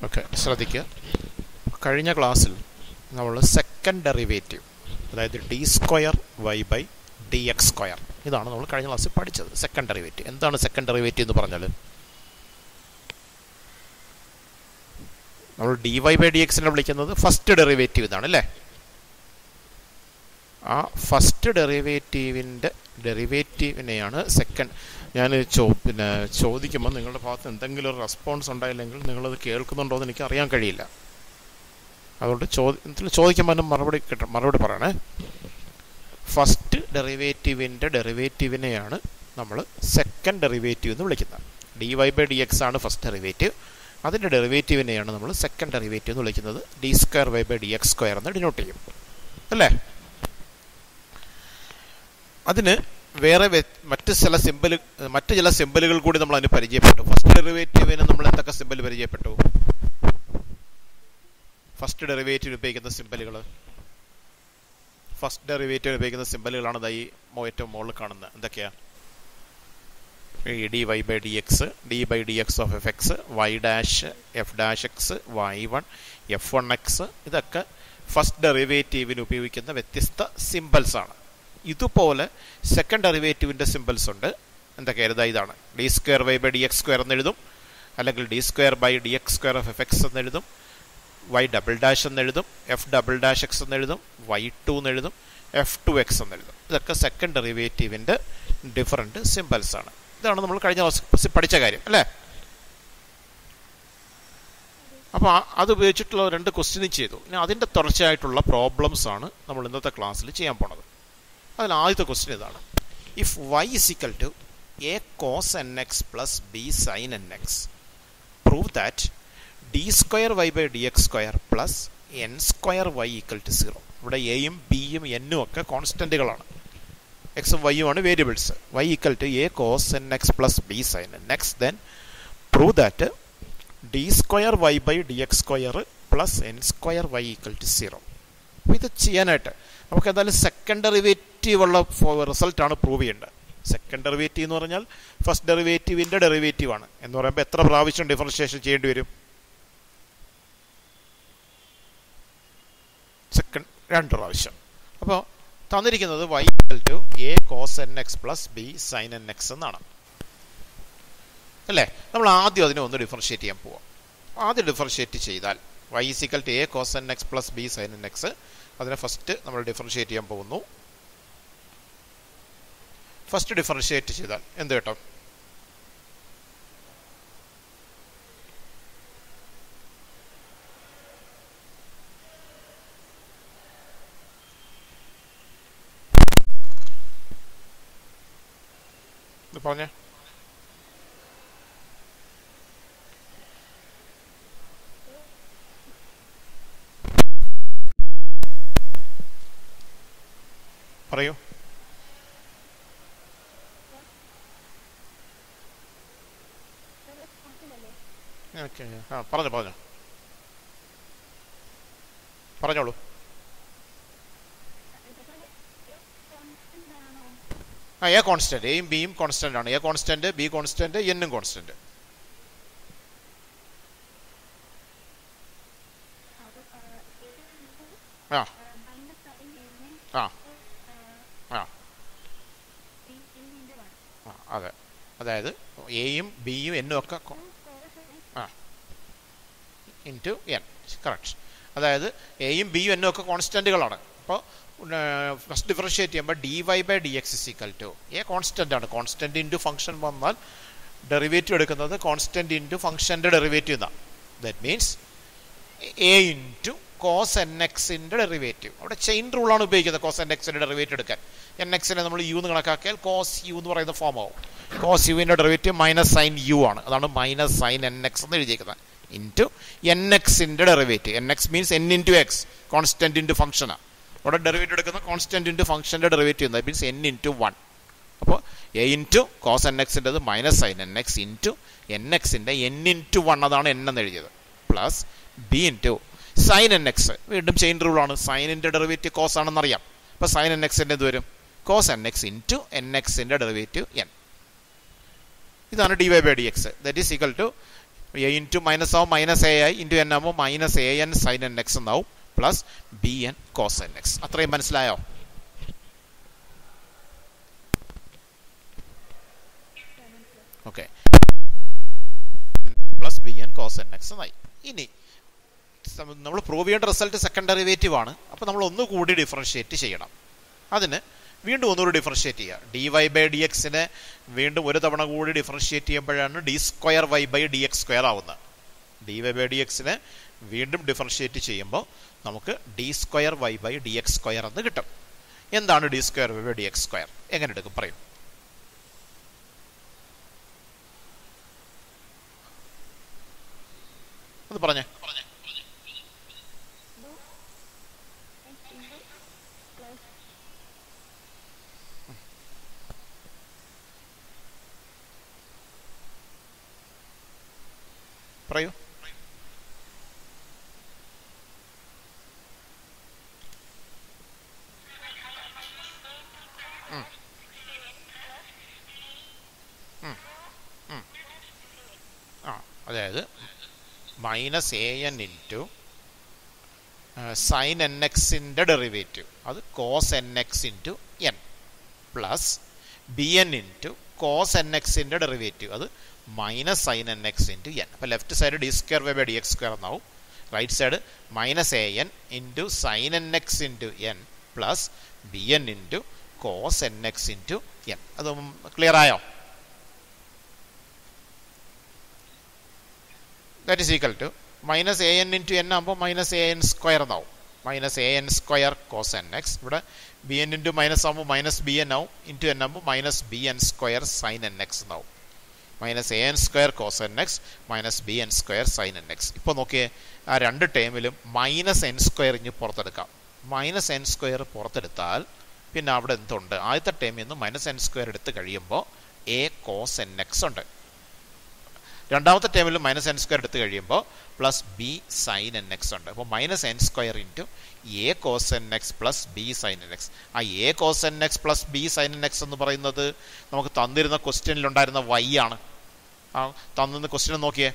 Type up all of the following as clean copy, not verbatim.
Okay, ശ്രദ്ധിക്കുക. കഴിഞ്ഞ ക്ലാസ്സിൽ നമ്മൾ സെക്കൻഡ് ഡെറിവേറ്റീവ്, അതായത് d²y/dx², ഇതാണ് നമ്മൾ കഴിഞ്ഞ ക്ലാസ്സിൽ പഠിച്ചത്. സെക്കൻഡ് ഡെറിവേറ്റീവ് എന്താണ്? സെക്കൻഡ് ഡെറിവേറ്റീവ് എന്ന് പറഞ്ഞാൽ നമ്മൾ dy/dxനെ വിളിക്കുന്നത് ഫസ്റ്റ് ഡെറിവേറ്റീവ് എന്നാണ് അല്ലേ? ആ ഫസ്റ്റ് ഡെറിവേറ്റീവിനെയാണ് സെക്കൻഡ്. ഞാൻ ചോദിക്കുമ്പോൾ നിങ്ങളുടെ ഭാഗത്ത് എന്തെങ്കിലും ഒരു റെസ്പോൺസ് ഉണ്ടായില്ലെങ്കിൽ നിങ്ങളത് കേൾക്കുന്നുണ്ടോ എന്ന് എനിക്ക് അറിയാൻ കഴിയില്ല. അതുകൊണ്ട് ചോദിക്കുമ്പോൾ മറുപടി പറയണേ. ഫസ്റ്റ് ഡെറിവേറ്റീവിനെയാണ് നമ്മൾ സെക്കൻഡ് ഡെറിവേറ്റീവ് എന്ന് വിളിക്കുന്നത്. dy/dx ആണ് ഫസ്റ്റ് ഡെറിവേറ്റീവ്, അതിൻ്റെ ഡെറിവേറ്റീവിനെയാണ് നമ്മൾ സെക്കൻഡ് ഡെറിവേറ്റീവ് എന്ന് വിളിക്കുന്നത്. d²y/dx² എന്ന് ഡിനോട്ട് ചെയ്യും അല്ലേ? അതിന് വേറെ മറ്റ് ചില സിമ്പലുകൾ കൂടി നമ്മൾ അതിന് പരിചയപ്പെട്ടു. ഫസ്റ്റ് ഡെറിവേറ്റീവിന് നമ്മൾ എന്തൊക്കെ സിമ്പൽ പരിചയപ്പെട്ടു? ഫസ്റ്റ് ഡെറിവേറ്റീവ് ഉപയോഗിക്കുന്ന സിമ്പലുകളാണ് ഈ ഏറ്റവും മുകളിൽ കാണുന്നത്. എന്തൊക്കെയാ? dy/dx, d/dx of fx, y dash f dash x, y1 f1x, ഇതൊക്കെ ഫസ്റ്റ് ഡെറിവേറ്റീവിന് ഉപയോഗിക്കുന്ന വ്യത്യസ്ത സിമ്പിൾസ് ആണ്. ഇതുപോലെ സെക്കൻഡ് ഡെറിവേറ്റീവിൻ്റെ സിമ്പിൾസ് ഉണ്ട്. എന്തൊക്കെയായിരുന്നു? ഇതാണ് d²y/dx² എന്നെഴുതും, അല്ലെങ്കിൽ d²/dx² of fx എന്നെഴുതും, y ഡബിൾ ഡാഷ് എന്നെഴുതും, f ഡബിൾ ഡാഷ് x എന്നെഴുതും, y2 എന്നെഴുതും, f2x എന്നെഴുതും. ഇതൊക്കെ സെക്കൻഡ് ഡെറിവേറ്റീവിൻ്റെ ഡിഫറൻറ്റ് സിമ്പിൾസ് ആണ്. ഇതാണ് നമ്മൾ കഴിഞ്ഞ ക്ലാസ്സിൽ പഠിച്ച കാര്യം അല്ലേ? അപ്പോൾ അത് ഉപയോഗിച്ചിട്ടുള്ള 2 ക്വസ്റ്റ്യനും ചെയ്തു. ഇനി അതിൻ്റെ തുടർച്ചയായിട്ടുള്ള പ്രോബ്ലംസ് ആണ് നമ്മൾ ഇന്നത്തെ ക്ലാസ്സിൽ ചെയ്യാൻ പോണത്. അതിൽ ആദ്യത്തെ ക്വസ്റ്റ്യൻ ഇതാണ്: if y = a cos nx plus b sin nx, prove that d²y/dx² plus n²y = 0. ഇവിടെ എയും ബിയും എന്നും ഒക്കെ കോൺസ്റ്റന്റുകളാണ്, എക്സും വൈയും ആണ് variables. y = a cos nx plus b sin nx, then prove that d²y/dx² plus n²y = 0. അപ്പോൾ ഇത് ചെയ്യാനായിട്ട് നമുക്ക് എന്തായാലും സെക്കൻഡ് ഡെറിവേറ്റീവ് ഉള്ള റിസൾട്ടാണ് പ്രൂവ് ചെയ്യേണ്ടത്. സെക്കൻഡ് ഡെറിവേറ്റീവ് എന്ന് പറഞ്ഞാൽ ഫസ്റ്റ് ഡെറിവേറ്റീവിൻ്റെ ഡെറിവേറ്റീവ് ആണ് എന്ന് പറയുമ്പോൾ എത്ര പ്രാവശ്യം ഡിഫറൻഷിയേഷൻ ചെയ്യേണ്ടി വരും? സെക്കൻഡ് 2 പ്രാവശ്യം. അപ്പോൾ തന്നിരിക്കുന്നത് y = a cos nx plus b sin nx എന്നാണ് അല്ലേ? നമ്മൾ ആദ്യം അതിനെ ഒന്ന് ഡിഫറൻഷിയേറ്റ് ചെയ്യാൻ പോവാം. ആദ്യം ഡിഫറൻഷിയേറ്റ് ചെയ്താൽ y = a cos nx plus b sin nx, അതിനെ ഫസ്റ്റ് നമ്മൾ ഡിഫറൻഷിയേറ്റ് ചെയ്യാൻ പോകുന്നു. ഫസ്റ്റ് ഡിഫറൻഷിയേറ്റ് ചെയ്താൽ എന്ത് കേട്ടോ? പറഞ്ഞേ. പറയൂ. ഓക്കെ, പറഞ്ഞോളൂ. എ കോൺസ്റ്റന്റ്, എയും ബിയും കോൺസ്റ്റന്റ് ആണ്. എ കോൺസ്റ്റന്റ്, ബി കോൺസ്റ്റന്റ്, എന്നും കോൺസ്റ്റന്റ്. അതെ, അതായത് എയും ബിയും എന്നും ഒക്കെ ഇൻറ്റു എൻ. കറക്റ്റ്. അതായത് എയും ബിയും എന്നും ഒക്കെ കോൺസ്റ്റന്റുകളാണ്. അപ്പോൾ ഫസ്റ്റ് ഡിഫറൻഷിയേറ്റ് ചെയ്യുമ്പോൾ dy/dx = എ കോൺസ്റ്റന്റ് ആണ്. കോൺസ്റ്റന്റ് ഇൻറ്റു ഫംഗ്ഷൻ വന്നാൽ ഡെറിവേറ്റീവ് എടുക്കുന്നത് കോൺസ്റ്റന്റ് ഇൻറ്റു ഫംഗ്ഷൻ്റെ ഡെറിവേറ്റീവ് എന്നാണ്. That means a into cos nx-ൻ്റെ ഡെറിവേറ്റീവ്. അവിടെ ചെയിൻ റൂളാണ് ഉപയോഗിക്കുന്നത് കോസ് nx-ൻ്റെ ഡെറിവേറ്റീവ് എടുക്കാൻ. nx-നെ നമ്മൾ u എന്ന് കണക്കാക്കിയാൽ കോസ് u എന്ന് പറയുന്ന ഫോം ആവും. കോസ് യുവിൻ്റെ ഡെറിവേറ്റീവ് -sin u ആണ്. അതാണ് -sin nx എന്ന് എഴുതിയിരിക്കുന്നത്. ഇൻറ്റു nx-ൻ്റെ derivative. nx means n into x, constant into ഫംഗ്ഷനാണ്. അവിടെ ഡെറിവേറ്റീവ് എടുക്കുന്ന കോൺസ്റ്റന്റ് ഇൻറ്റു ഫംഗ്ഷൻ്റെ derivative that means n into 1. അപ്പോൾ എ ഇൻറ്റു കോസ് nx-ൻ്റെത് -sin nx ഇൻറ്റു nx-ൻ്റെ n ഇൻറ്റു 1, അതാണ് n എന്ന് എഴുതിയത്, plus B into sin nx. വീണ്ടും ചെയിൻ റൂളാണ്. സൈനിൻ്റെ ഡെറിവേറ്റീവ് കോസ് ആണെന്നറിയാം. അപ്പോൾ sin nx-ൻ്റെ എന്ത് വരും? കോസ് nx ഇൻറ്റു nx-ൻ്റെ ഡെറിവേറ്റീവ് n. ഇതാണ് dy/dx. That is equal to a into minus ആവും മൈനസ് എ ആയി ഇൻറ്റു എൻ ആകുമ്പോൾ minus A n sine n x എന്നാവും plus b n cos N x. അത്രയും മനസ്സിലായോ? Okay, plus b n cos N x എന്നായി. ഇനി നമ്മൾ prove ചെയ്യേണ്ട റിസൾട്ട് സെക്കൻഡ് ഡെറിവേറ്റീവ് ആണ്. അപ്പോൾ നമ്മൾ ഒന്നുകൂടി ഡിഫറൻഷിയേറ്റ് ചെയ്യണം. അതിന് വീണ്ടും ഒന്നുകൂടി ഡിഫറൻഷിയേറ്റ് ചെയ്യുക. ഡി വൈ ബൈ ഡി എക്സിനെ വീണ്ടും ഒരു തവണ കൂടി ഡിഫറൻഷിയേറ്റ് ചെയ്യുമ്പോഴാണ് D square Y by D X square ആവുന്നത്. ഡി വൈ ബൈ ഡി എക്സിനെ വീണ്ടും ഡിഫറൻഷിയേറ്റ് ചെയ്യുമ്പോൾ നമുക്ക് D square Y by D X square എന്ന് കിട്ടും. എന്താണ് D square Y by D X square? എങ്ങനെ എടുക്കും പറയും? അത് പറഞ്ഞേ. പറയൂ. അതായത് minus A N into sine N എക്സിൻ്റെ ഡെറിവേറ്റീവ്, അത് cos N X into n, plus b n into cos n എക്സിൻ്റെ ഡെറിവേറ്റീവ്, അത് minus sine n X into n. അപ്പോൾ left side d square Y by D X square എന്നാവും. Right side minus A N into sine n X into n plus b n into cos N X into n. അതും clear ആയോ? That is equal to minus A N into n ആകുമ്പോൾ minus A n square എന്നാവും. Minus A n square cos N X. ഇവിടെ b n into minus ആകുമ്പോൾ minus b n ആവും. Into n ആകുമ്പോൾ minus b n square sine n x എന്നാവും. Minus A n square cos N x minus b n square sine n x. ഇപ്പോൾ നോക്കിയേ, ആ രണ്ട് ടേമിലും മൈനസ് എൻ സ്ക്വയർ ഇനി പുറത്തെടുക്കാം. മൈനസ് എൻ സ്ക്വയർ പുറത്തെടുത്താൽ പിന്നെ അവിടെ എന്തുണ്ട്? ആദ്യത്തെ ടേമിൽ നിന്ന് മൈനസ് എൻ സ്ക്വയർ എടുത്ത് കഴിയുമ്പോൾ എ കോസ് എൻ എക്സ് ഉണ്ട്. രണ്ടാമത്തെ ടേമിൽ മൈനസ് എൻ സ്ക്വയർ എടുത്ത് കഴിയുമ്പോൾ plus B sine n x ഉണ്ട്. അപ്പോൾ minus n square into a cos N x plus B sine n x. ആ A cos N x plus B sine n x എന്ന് പറയുന്നത് നമുക്ക് തന്നിരുന്ന ക്വസ്റ്റ്യനിലുണ്ടായിരുന്ന വൈ ആണ്. ആ തന്നിരുന്ന ക്വസ്റ്റ്യൻ നോക്കിയേ,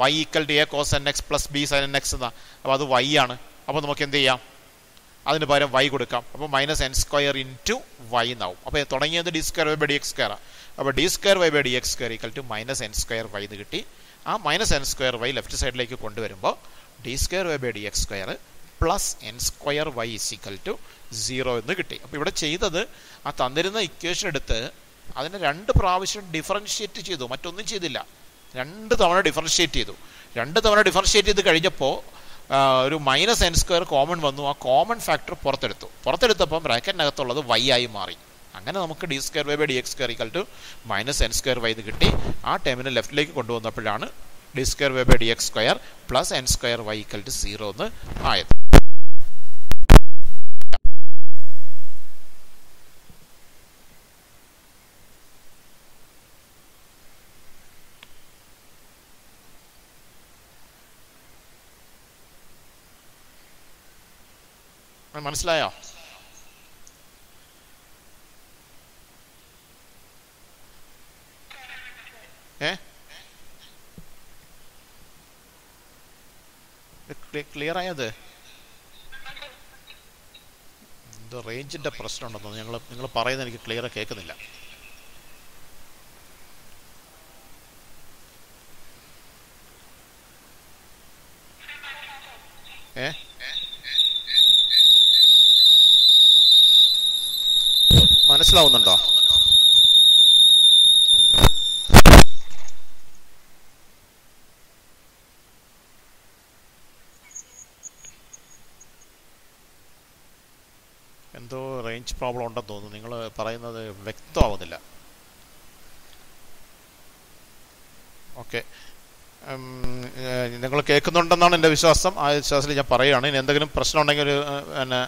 y equal to a cos N x plus B sine n x എന്നാ. അപ്പോൾ അത് വൈ ആണ്. അപ്പോൾ നമുക്ക് എന്ത് ചെയ്യാം? അതിന് പകരം വൈ കൊടുക്കാം. അപ്പോൾ minus n square into y എന്നാവും. അപ്പോൾ തുടങ്ങിയത് d square Y by D X square. അപ്പോൾ d square Y by D X square equal to minus n square y എന്ന് കിട്ടി. ആ minus n square y left സൈഡിലേക്ക് കൊണ്ടുവരുമ്പോൾ d square Y by D X square plus n square y is equal to 0 എന്ന് കിട്ടി. അപ്പോൾ ഇവിടെ ചെയ്തത് ആ തന്നിരുന്ന ഇക്വേഷൻ എടുത്ത് അതിനെ 2 പ്രാവശ്യം ഡിഫറൻഷിയേറ്റ് ചെയ്തു, മറ്റൊന്നും ചെയ്തില്ല. 2 തവണ ഡിഫറൻഷിയേറ്റ് ചെയ്തു. 2 തവണ ഡിഫറൻഷിയേറ്റ് ചെയ്ത് കഴിഞ്ഞപ്പോൾ ഒരു മൈനസ് എൻ സ്ക്വയർ കോമൺ വന്നു. ആ കോമൺ ഫാക്ടർ പുറത്തെടുത്തപ്പോൾ ബ്രാക്കറ്റിനകത്തുള്ളത് വൈ ആയി മാറി. അങ്ങനെ നമുക്ക് D square Y by D X square equal to minus n square y എന്ന് കിട്ടി. ആ ടേമിനെ ലെഫ്റ്റിലേക്ക് കൊണ്ടുവന്നപ്പോഴാണ് d square Y by D X square plus n square y equal to 0 എന്ന് ആയത്. മനസ്സിലായോ? ക്ലിയർ ആയത്? എന്തോ റേഞ്ചിന്റെ പ്രശ്നം ഉണ്ടെന്നോ. നിങ്ങൾ പറയുന്നത് എനിക്ക് ക്ലിയർ കേൾക്കുന്നില്ല. മനസ്സിലാവുന്നുണ്ടോ? എന്തോ റേഞ്ച് പ്രോബ്ലം ഉണ്ടെന്ന് തോന്നുന്നു. നിങ്ങൾ പറയുന്നത് വ്യക്തമാവുന്നില്ല. ഓക്കെ, നിങ്ങൾ കേൾക്കുന്നുണ്ടെന്നാണ് എൻ്റെ വിശ്വാസം. ആ വിശ്വാസത്തിൽ ഞാൻ പറയുകയാണ്. ഇനി എന്തെങ്കിലും പ്രശ്നം ഉണ്ടെങ്കിൽ ഒരു പിന്നെ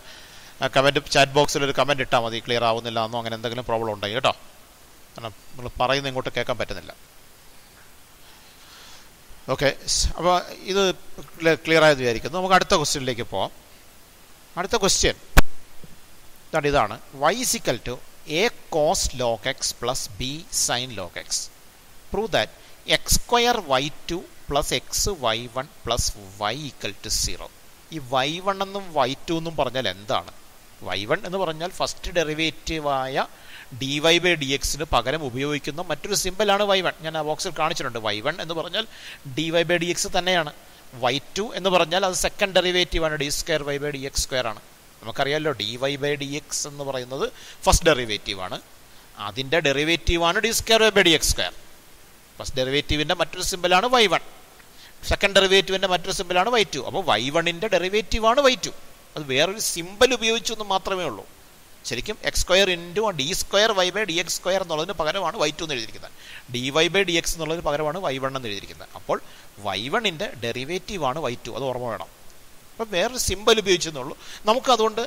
കമൻറ്റ് ചാറ്റ് ബോക്സിൽ ഒരു കമൻറ്റ് ഇട്ടാൽ മതി. ക്ലിയർ ആവുന്നില്ല എന്നോ അങ്ങനെ എന്തെങ്കിലും പ്രോബ്ലം ഉണ്ടെങ്കിൽ കേട്ടോ. കാരണം നിങ്ങൾ പറയുന്നത് ഇങ്ങോട്ട് കേൾക്കാൻ പറ്റുന്നില്ല. ഓക്കെ, അപ്പോൾ ഇത് ക്ലിയർ ആയത് വിചാരിക്കുന്നു. നമുക്ക് അടുത്ത ക്വസ്റ്റ്യനിലേക്ക് പോവാം. അടുത്ത ക്വസ്റ്റ്യൻ ഇതാണ്. y is equal to a cos log x plus b sin log x. Prove that X square y2 plus X y1 plus y equal to 0. ഈ y1 എന്നും y2 എന്നും പറഞ്ഞാൽ എന്താണ്? y1 എന്ന് പറഞ്ഞാൽ ഫസ്റ്റ് ഡെറിവേറ്റീവായ dy ബൈ ഡി എക്സിന് പകരം ഉപയോഗിക്കുന്ന മറ്റൊരു സിമ്പിളാണ് y1. ഞാൻ ആ ബോക്സിൽ കാണിച്ചിട്ടുണ്ട്. y1 എന്ന് പറഞ്ഞാൽ dy ബൈ ഡി എക്സ് തന്നെയാണ്. y2 എന്ന് പറഞ്ഞാൽ അത് സെക്കൻഡ് ഡെറിവേറ്റീവാണ്, d square Y by D X square ആണ്. നമുക്കറിയാമല്ലോ dy ബൈ ഡി എക്സ് എന്ന് പറയുന്നത് ഫസ്റ്റ് ഡെറിവേറ്റീവാണ്. അതിൻ്റെ ഡെറിവേറ്റീവാണ് d square Y by D X square. First ഡെറിവേറ്റീവിൻ്റെ മറ്റൊരു സിമ്പിളാണ് y1, സെക്കൻഡ് ഡെറിവേറ്റീവിൻ്റെ മറ്റൊരു സിമ്പിളാണ് y2. അപ്പോൾ y1ൻ്റെ ഡെറിവേറ്റീവാണ് y2. അത് വേറൊരു സിമ്പിൾ ഉപയോഗിച്ചു എന്ന് മാത്രമേ ഉള്ളൂ. ശരിക്കും X square into D square Y by D X square എന്നുള്ളതിന് പകരമാണ് y2 എന്ന് എഴുതിയിരിക്കുന്നത്. dy ബൈ ഡി എക്സ് എന്നുള്ളതിന് പകരമാണ് y1 എന്ന് എഴുതിയിരിക്കുന്നത്. അപ്പോൾ y1ൻ്റെ ഡെറിവേറ്റീവാണ് y2. അത് ഓർമ്മ വേണം. അപ്പം വേറൊരു സിമ്പിൾ ഉപയോഗിച്ചെന്നുള്ളൂ. നമുക്ക് അതുകൊണ്ട്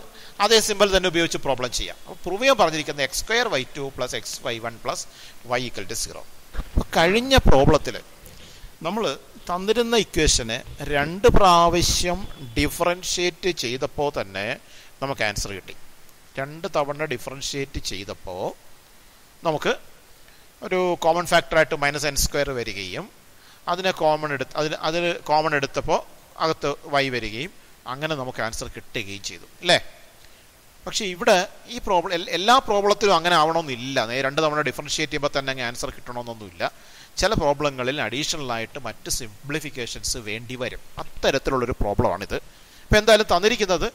അതേ സിമ്പിൾ തന്നെ ഉപയോഗിച്ച് പ്രോബ്ലം ചെയ്യാം. അപ്പോൾ പ്രൂവ് ചെയ്യാൻ പറഞ്ഞിരിക്കുന്നത് X square y2 plus X y1 plus y equal to 0. അപ്പോൾ കഴിഞ്ഞ പ്രോബ്ലത്തിൽ നമ്മൾ തന്നിരുന്ന ഇക്വേഷനെ 2 പ്രാവശ്യം ഡിഫറൻഷ്യേറ്റ് ചെയ്തപ്പോൾ തന്നെ നമുക്ക് ആൻസർ കിട്ടി. 2 തവണ ഡിഫറൻഷ്യേറ്റ് ചെയ്തപ്പോൾ നമുക്ക് ഒരു കോമൺ ഫാക്ടറായിട്ട് -n² വരികയും അതിനെ കോമൺ എടുത്തപ്പോൾ അകത്ത് y വരികയും അങ്ങനെ നമുക്ക് ആൻസർ കിട്ടുകയും ചെയ്തു അല്ലേ? പക്ഷേ ഇവിടെ ഈ എല്ലാ പ്രോബ്ലത്തിലും അങ്ങനെ ആവണമെന്നില്ല. 2 തവണ ഡിഫറൻഷ്യേറ്റ് ചെയ്യുമ്പോൾ തന്നെ അങ്ങ് ആൻസർ കിട്ടണമെന്നൊന്നുമില്ല. ചില പ്രോബ്ലങ്ങളിൽ അഡീഷണലായിട്ട് മറ്റ് സിംപ്ലിഫിക്കേഷൻസ് വേണ്ടി വരും. അത്തരത്തിലുള്ളൊരു പ്രോബ്ലമാണിത്. ഇപ്പോൾ എന്തായാലും തന്നിരിക്കുന്നത്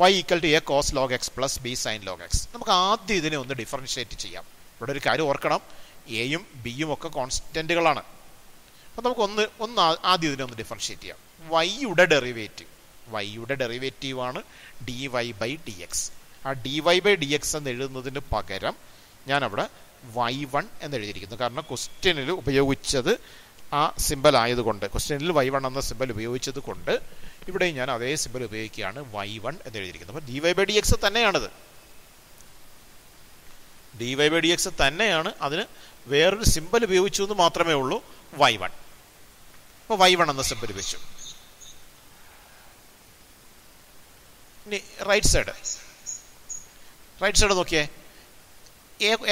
y equal to a cos log x പ്ലസ് b sin log x. നമുക്ക് ആദ്യം ഇതിനെ ഒന്ന് ഡിഫറൻഷ്യേറ്റ് ചെയ്യാം. ഇവിടെ ഒരു കാര്യം ഓർക്കണം, എയും ബിയും ഒക്കെ കോൺസ്റ്റൻറ്റുകളാണ്. അപ്പോൾ നമുക്ക് ആദ്യം ഇതിനെ ഒന്ന് ഡിഫറൻഷ്യേറ്റ് ചെയ്യാം. വൈയുടെ ഡെറിവേറ്റീവാണ് dy ബൈ ഡി എക്സ്. ആ dy ബൈ ഡി എക്സ് എന്ന് എഴുതുന്നതിന് പകരം ഞാനവിടെ y1 എന്ന് എഴുതിയിരിക്കുന്നു. കാരണം ക്വസ്റ്റ്യനിൽ ഉപയോഗിച്ചത് ആ സിമ്പൽ ആയതുകൊണ്ട്, ക്വസ്റ്റ്യനിൽ y1 എന്ന സിമ്പൽ ഉപയോഗിച്ചത് കൊണ്ട് ഇവിടെയും ഞാൻ അതേ സിമ്പൽ ഉപയോഗിക്കുകയാണ്, y1 എന്ന് എഴുതിയിരിക്കുന്നത്. അപ്പോൾ dy ബൈ ഡി എക്സ് തന്നെയാണിത്. dy ബൈ ഡി എക്സ് തന്നെയാണ്, അതിന് വേറൊരു സിമ്പൽ ഉപയോഗിച്ചു എന്ന് മാത്രമേ ഉള്ളൂ, y1. അപ്പോൾ y1 എന്ന സിമ്പൽ ഉപയോഗിച്ചു. ഇനി റൈറ്റ് സൈഡ് നോക്കിയേ.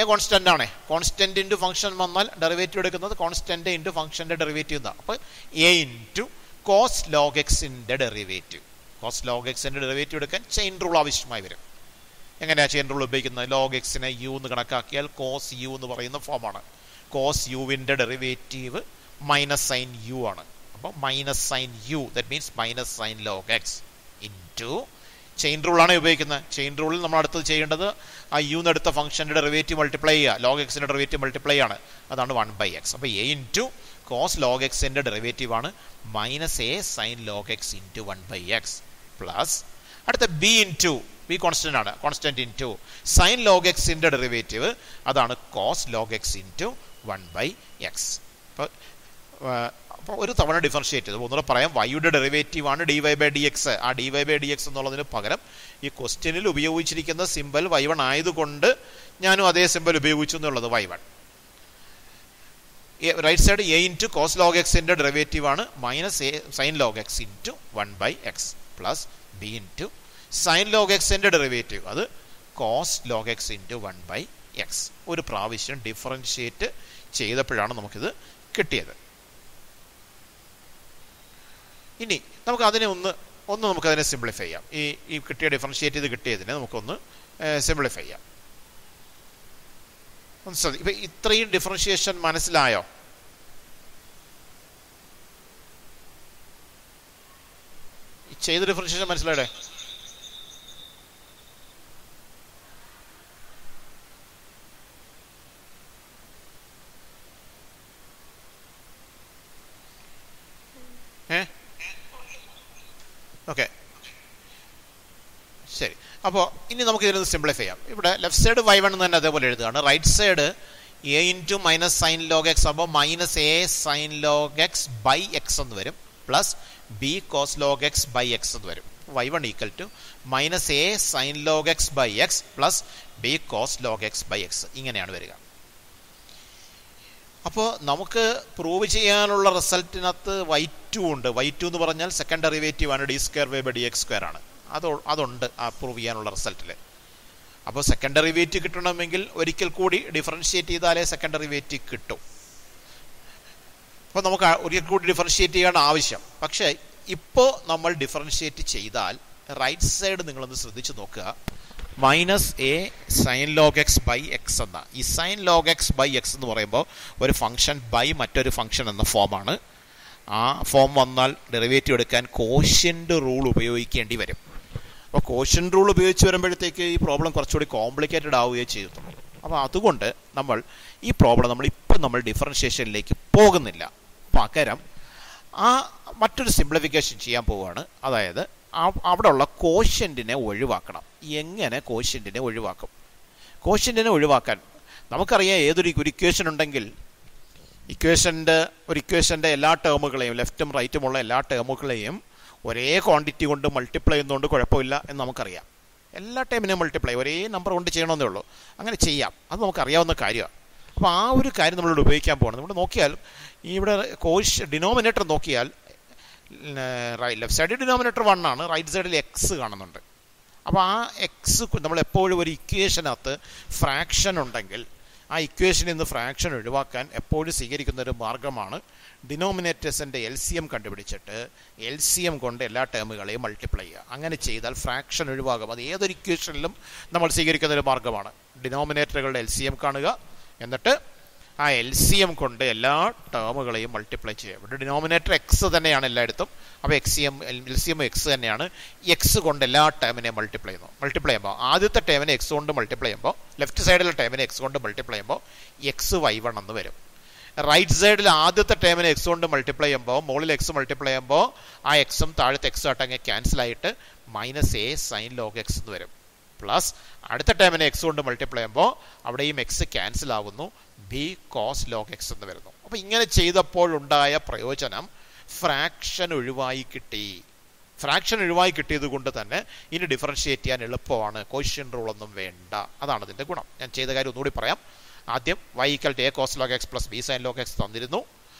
എ കോൺസ്റ്റൻ്റ് ആണ്. കോൺസ്റ്റൻ്റ് ഇൻറ്റു ഫംഗ്ഷൻ വന്നാൽ ഡെറിവേറ്റീവ് എടുക്കുന്നത് കോൺസ്റ്റൻ്റ് ഇൻറ്റു ഫംഗ്ഷൻ്റെ ഡെറിവേറ്റീവ് എന്നാണ്. അപ്പോൾ എ ഇൻറ്റു കോസ് ലോഗ് എക്സിൻ്റെ ഡെറിവേറ്റീവ്. കോസ് ലോഗ് എക്സിൻ്റെ ഡെറിവേറ്റീവ് എടുക്കാൻ ചെയിൻ റൂൾ ആവശ്യമായി വരും. എങ്ങനെയാണ് ചെയിൻ റൂൾ ഉപയോഗിക്കുന്നത്? ലോഗ് എക്സിനെ യു എന്ന് കണക്കാക്കിയാൽ കോസ് യു എന്ന് പറയുന്ന ഫോമാണ്. കോസ് യുവിൻ്റെ ഡെറിവേറ്റീവ് മൈനസ് സൈൻ യു ആണ്. അപ്പോൾ minus sine u, that means minus sine log X into chain റൂളാണ് ഉപയോഗിക്കുന്നത്. ചെയിൻ റൂളിൽ നമ്മൾ അടുത്തത് ചെയ്യേണ്ടത് ആ യുന്ന് എടുത്ത ഫംഗ്ഷൻ്റെ ഡെറിവേറ്റീവ് മൾട്ടിപ്ലൈ ചെയ്യുക. ലോഗ് എക്സിൻ്റെ ഡെറിവേറ്റീവ് മൾട്ടിപ്ലൈ ആണ്, അതാണ് 1/x. അപ്പോൾ എ ഇൻറ്റു കോസ് ലോഗ് എക്സിൻ്റെ ഡെറിവേറ്റീവാണ് minus a sine log X into 1/x plus അടുത്ത ബി ഇൻറ്റു ബി കോൺസ്റ്റൻ്റ് ആണ്, കോൺസ്റ്റൻ്റ് ഇൻറ്റു സൈൻ ലോഗ് എക്സിൻ്റെ ഡെറിവേറ്റീവ്, അതാണ് cos log X into 1/x. അപ്പോൾ ഒരു തവണ ഡിഫറൻഷ്യേറ്റ് ചെയ്ത് ഒന്നുകൂടെ പറയാം. വൈയുടെ ഡെറിവേറ്റീവാണ് dy ബൈ ഡി എക്സ്. ആ dy ബൈ ഡി എക്സ് എന്നുള്ളതിന് പകരം ഈ ക്വസ്റ്റ്യനിൽ ഉപയോഗിച്ചിരിക്കുന്ന സിമ്പൽ y1 ആയതുകൊണ്ട് ഞാനും അതേ സിമ്പൽ ഉപയോഗിച്ചു എന്നുള്ളത് y1. Right side a into cos log എക്സിൻ്റെ ഡെറിവേറ്റീവാണ് minus a sine log X into 1/x plus B into sine log എക്സിൻ്റെ ഡെറിവേറ്റീവ്, അത് cos log X into 1/x. ഒരു പ്രാവശ്യം ഡിഫറൻഷ്യേറ്റ് ചെയ്തപ്പോഴാണ് നമുക്കിത് കിട്ടിയത്. ഇനി നമുക്ക് അതിനെ ഒന്ന് നമുക്കതിനെ സിംപ്ലിഫൈ ചെയ്യാം. ഈ കിട്ടിയ ഡിഫറൻഷ്യേറ്റ് ചെയ്ത് കിട്ടിയതിനെ നമുക്കൊന്ന് സിംപ്ലിഫൈ ചെയ്യാം. ഇപ്പം ഇത്രയും ഡിഫറൻഷിയേഷൻ മനസ്സിലായോ? ചെയ്ത ഡിഫറൻഷിയേഷൻ മനസ്സിലായേ? ഓക്കെ, ശരി. അപ്പോൾ ഇനി നമുക്ക് ഇതിനൊന്ന് സിംപ്ലിഫൈ ചെയ്യാം. ഇവിടെ ലെഫ്റ്റ് സൈഡ് y1 തന്നെ അതേപോലെ എഴുതുകയാണ്. Right side a into minus sine log x, അപ്പോൾ minus a sine log X by X എന്ന് വരും, plus b cos log X by X എന്ന് വരും. y1 equal to minus a sine log X by x plus b cos log X by x, ഇങ്ങനെയാണ് വരിക. അപ്പോൾ നമുക്ക് prove ചെയ്യാനുള്ള റിസൾട്ടിനകത്ത് y2 ഉണ്ട്. y2 എന്ന് പറഞ്ഞാൽ സെക്കൻഡ് ഡെറിവേറ്റീവാണ് d square Y by D X square ആണ്. അതുണ്ട് ആ പ്രൂവ് ചെയ്യാനുള്ള റിസൾട്ടിൽ. അപ്പോൾ സെക്കൻഡ് ഡെറിവേറ്റീവ് കിട്ടണമെങ്കിൽ ഒരിക്കൽ കൂടി ഡിഫറൻഷ്യേറ്റ് ചെയ്താലേ സെക്കൻഡ് ഡെറിവേറ്റീവ് കിട്ടും. അപ്പോൾ നമുക്ക് ഒരിക്കൽ കൂടി ഡിഫറൻഷിയേറ്റ് ചെയ്യേണ്ട ആവശ്യം. പക്ഷേ ഇപ്പോൾ നമ്മൾ ഡിഫറൻഷിയേറ്റ് ചെയ്താൽ റൈറ്റ് സൈഡ് നിങ്ങളൊന്ന് ശ്രദ്ധിച്ച് നോക്കുക. -a sin log x by x എന്ന ഈ sin log x by x എന്ന് പറയുമ്പോൾ ഒരു ഫംഗ്ഷൻ ബൈ മറ്റൊരു ഫംഗ്ഷൻ എന്ന ഫോമാണ്. ആ ഫോം വന്നാൽ ഡെറിവേറ്റീവ് എടുക്കാൻ കോഷ്യൻ്റ് റൂൾ ഉപയോഗിക്കേണ്ടി വരും. അപ്പോൾ കോഷ്യൻ്റ് റൂൾ ഉപയോഗിച്ച് വരുമ്പോഴത്തേക്ക് ഈ പ്രോബ്ലം കുറച്ചുകൂടി കോംപ്ലിക്കേറ്റഡ് ആവുകയും ചെയ്തിട്ടുള്ളൂ. അപ്പോൾ അതുകൊണ്ട് ഈ പ്രോബ്ലം നമ്മൾ ഡിഫറൻഷിയേഷനിലേക്ക് പോകുന്നില്ല. പകരം മറ്റൊരു സിംപ്ലിഫിക്കേഷൻ ചെയ്യാൻ പോവുകയാണ്. അതായത് അവിടെയുള്ള കോഷ്യൻറ്റിനെ ഒഴിവാക്കണം. എങ്ങനെ കോഷ്യൻറ്റിനെ ഒഴിവാക്കും? കോഷ്യൻറ്റിനെ ഒഴിവാക്കാൻ നമുക്കറിയാം, ഏതൊരു ഇക്വേഷൻ ഉണ്ടെങ്കിൽ ഇക്വേഷൻ്റെ എല്ലാ ടേമുകളെയും ലെഫ്റ്റും റൈറ്റുമുള്ള എല്ലാ ടേമുകളെയും ഒരേ ക്വാണ്ടിറ്റി കൊണ്ട് മൾട്ടിപ്ലൈ ചെയ്യുന്നതുകൊണ്ട് കുഴപ്പമില്ല എന്ന് നമുക്കറിയാം. എല്ലാ ടേമിനെയും മൾട്ടിപ്ലൈ ഒരേ നമ്പർ കൊണ്ട് ചെയ്യണമെന്നേ ഉള്ളൂ. അങ്ങനെ ചെയ്യാം, അത് നമുക്കറിയാവുന്ന കാര്യമാണ്. അപ്പോൾ ആ ഒരു കാര്യം നമ്മളിവിടെ ഉപയോഗിക്കാൻ പോകണം. നമ്മൾ നോക്കിയാൽ ഇവിടെ ഡിനോമിനേറ്റർ നോക്കിയാൽ ലെഫ്റ്റ് സൈഡിൽ ഡിനോമിനേറ്റർ 1 ആണ്, റൈറ്റ് സൈഡിൽ എക്സ് കാണുന്നുണ്ട്. അപ്പോൾ ആ എക്സ് നമ്മളെപ്പോഴും ഒരു ഇക്വേഷനകത്ത് ഫ്രാക്ഷൻ ഉണ്ടെങ്കിൽ ആ ഇക്വേഷനിൽ നിന്ന് ഫ്രാക്ഷൻ ഒഴിവാക്കാൻ എപ്പോഴും സ്വീകരിക്കുന്നൊരു മാർഗ്ഗമാണ് ഡിനോമിനേറ്റേഴ്സിൻ്റെ LCM കണ്ടുപിടിച്ചിട്ട് LCM കൊണ്ട് എല്ലാ ടേമുകളെയും മൾട്ടിപ്ലൈ ചെയ്യുക. അങ്ങനെ ചെയ്താൽ ഫ്രാക്ഷൻ ഒഴിവാകും. അത് ഏതൊരു ഇക്വേഷനിലും നമ്മൾ സ്വീകരിക്കുന്നൊരു മാർഗ്ഗമാണ്. ഡിനോമിനേറ്ററുകളുടെ LCM കാണുക, എന്നിട്ട് ആ LCM കൊണ്ട് എല്ലാ ടേമുകളെയും മൾട്ടിപ്ലൈ ചെയ്യുക. ഇവിടെ ഡിനോമിനേറ്റർ എക്സ് തന്നെയാണ് എല്ലായിടത്തും. അപ്പോൾ LCM എക്സ് തന്നെയാണ്. എക്സ് കൊണ്ട് എല്ലാ ടേമിനെയും മൾട്ടിപ്ലൈ ചെയ്യുമ്പോൾ ആദ്യത്തെ ടേമിനെ എക്സ് കൊണ്ട് മൾട്ടിപ്ലൈ ചെയ്യുമ്പോൾ ലെഫ്റ്റ് സൈഡിലെ ടേമിനെ എക്സ് കൊണ്ട് മൾട്ടിപ്ലൈ ചെയ്യുമ്പോൾ XY1 എന്ന് വരും. റൈറ്റ് സൈഡിൽ ആദ്യത്തെ ടേമിനെ എക്സ് കൊണ്ട് മൾട്ടിപ്ലൈ ചെയ്യുമ്പോൾ മുകളിൽ എക്സ് മൾട്ടിപ്ലൈ ചെയ്യുമ്പോൾ ആ എക്സും താഴത്തെ എക്സും ആട്ടങ്ങ് ക്യാൻസൽ ആയിട്ട് -a sin log x എന്ന് വരും. പ്ലസ് അടുത്ത ടേമിനെ എക്സ് കൊണ്ട് മൾട്ടിപ്ലൈ ചെയ്യുമ്പോൾ അവിടെയും എക്സ് ക്യാൻസൽ ആവുന്നു, b cos log x എന്ന് വരുന്നു. അപ്പോൾ ഇങ്ങനെ ചെയ്തപ്പോഴുണ്ടായ പ്രയോജനം ഫ്രാക്ഷൻ ഒഴിവായി കിട്ടി. ഫ്രാക്ഷൻ ഒഴിവായി കിട്ടിയത് കൊണ്ട് തന്നെ ഇനി ഡിഫറൻഷിയേറ്റ് ചെയ്യാൻ എളുപ്പമാണ്. കോഷ്യൻ്റ് റൂളൊന്നും വേണ്ട. അതാണ് ഇതിൻ്റെ ഗുണം. ഞാൻ ചെയ്ത കാര്യം ഒന്നുകൂടി പറയാം. ആദ്യം y = a cos log x plus b sin log x തന്നിരുന്നു.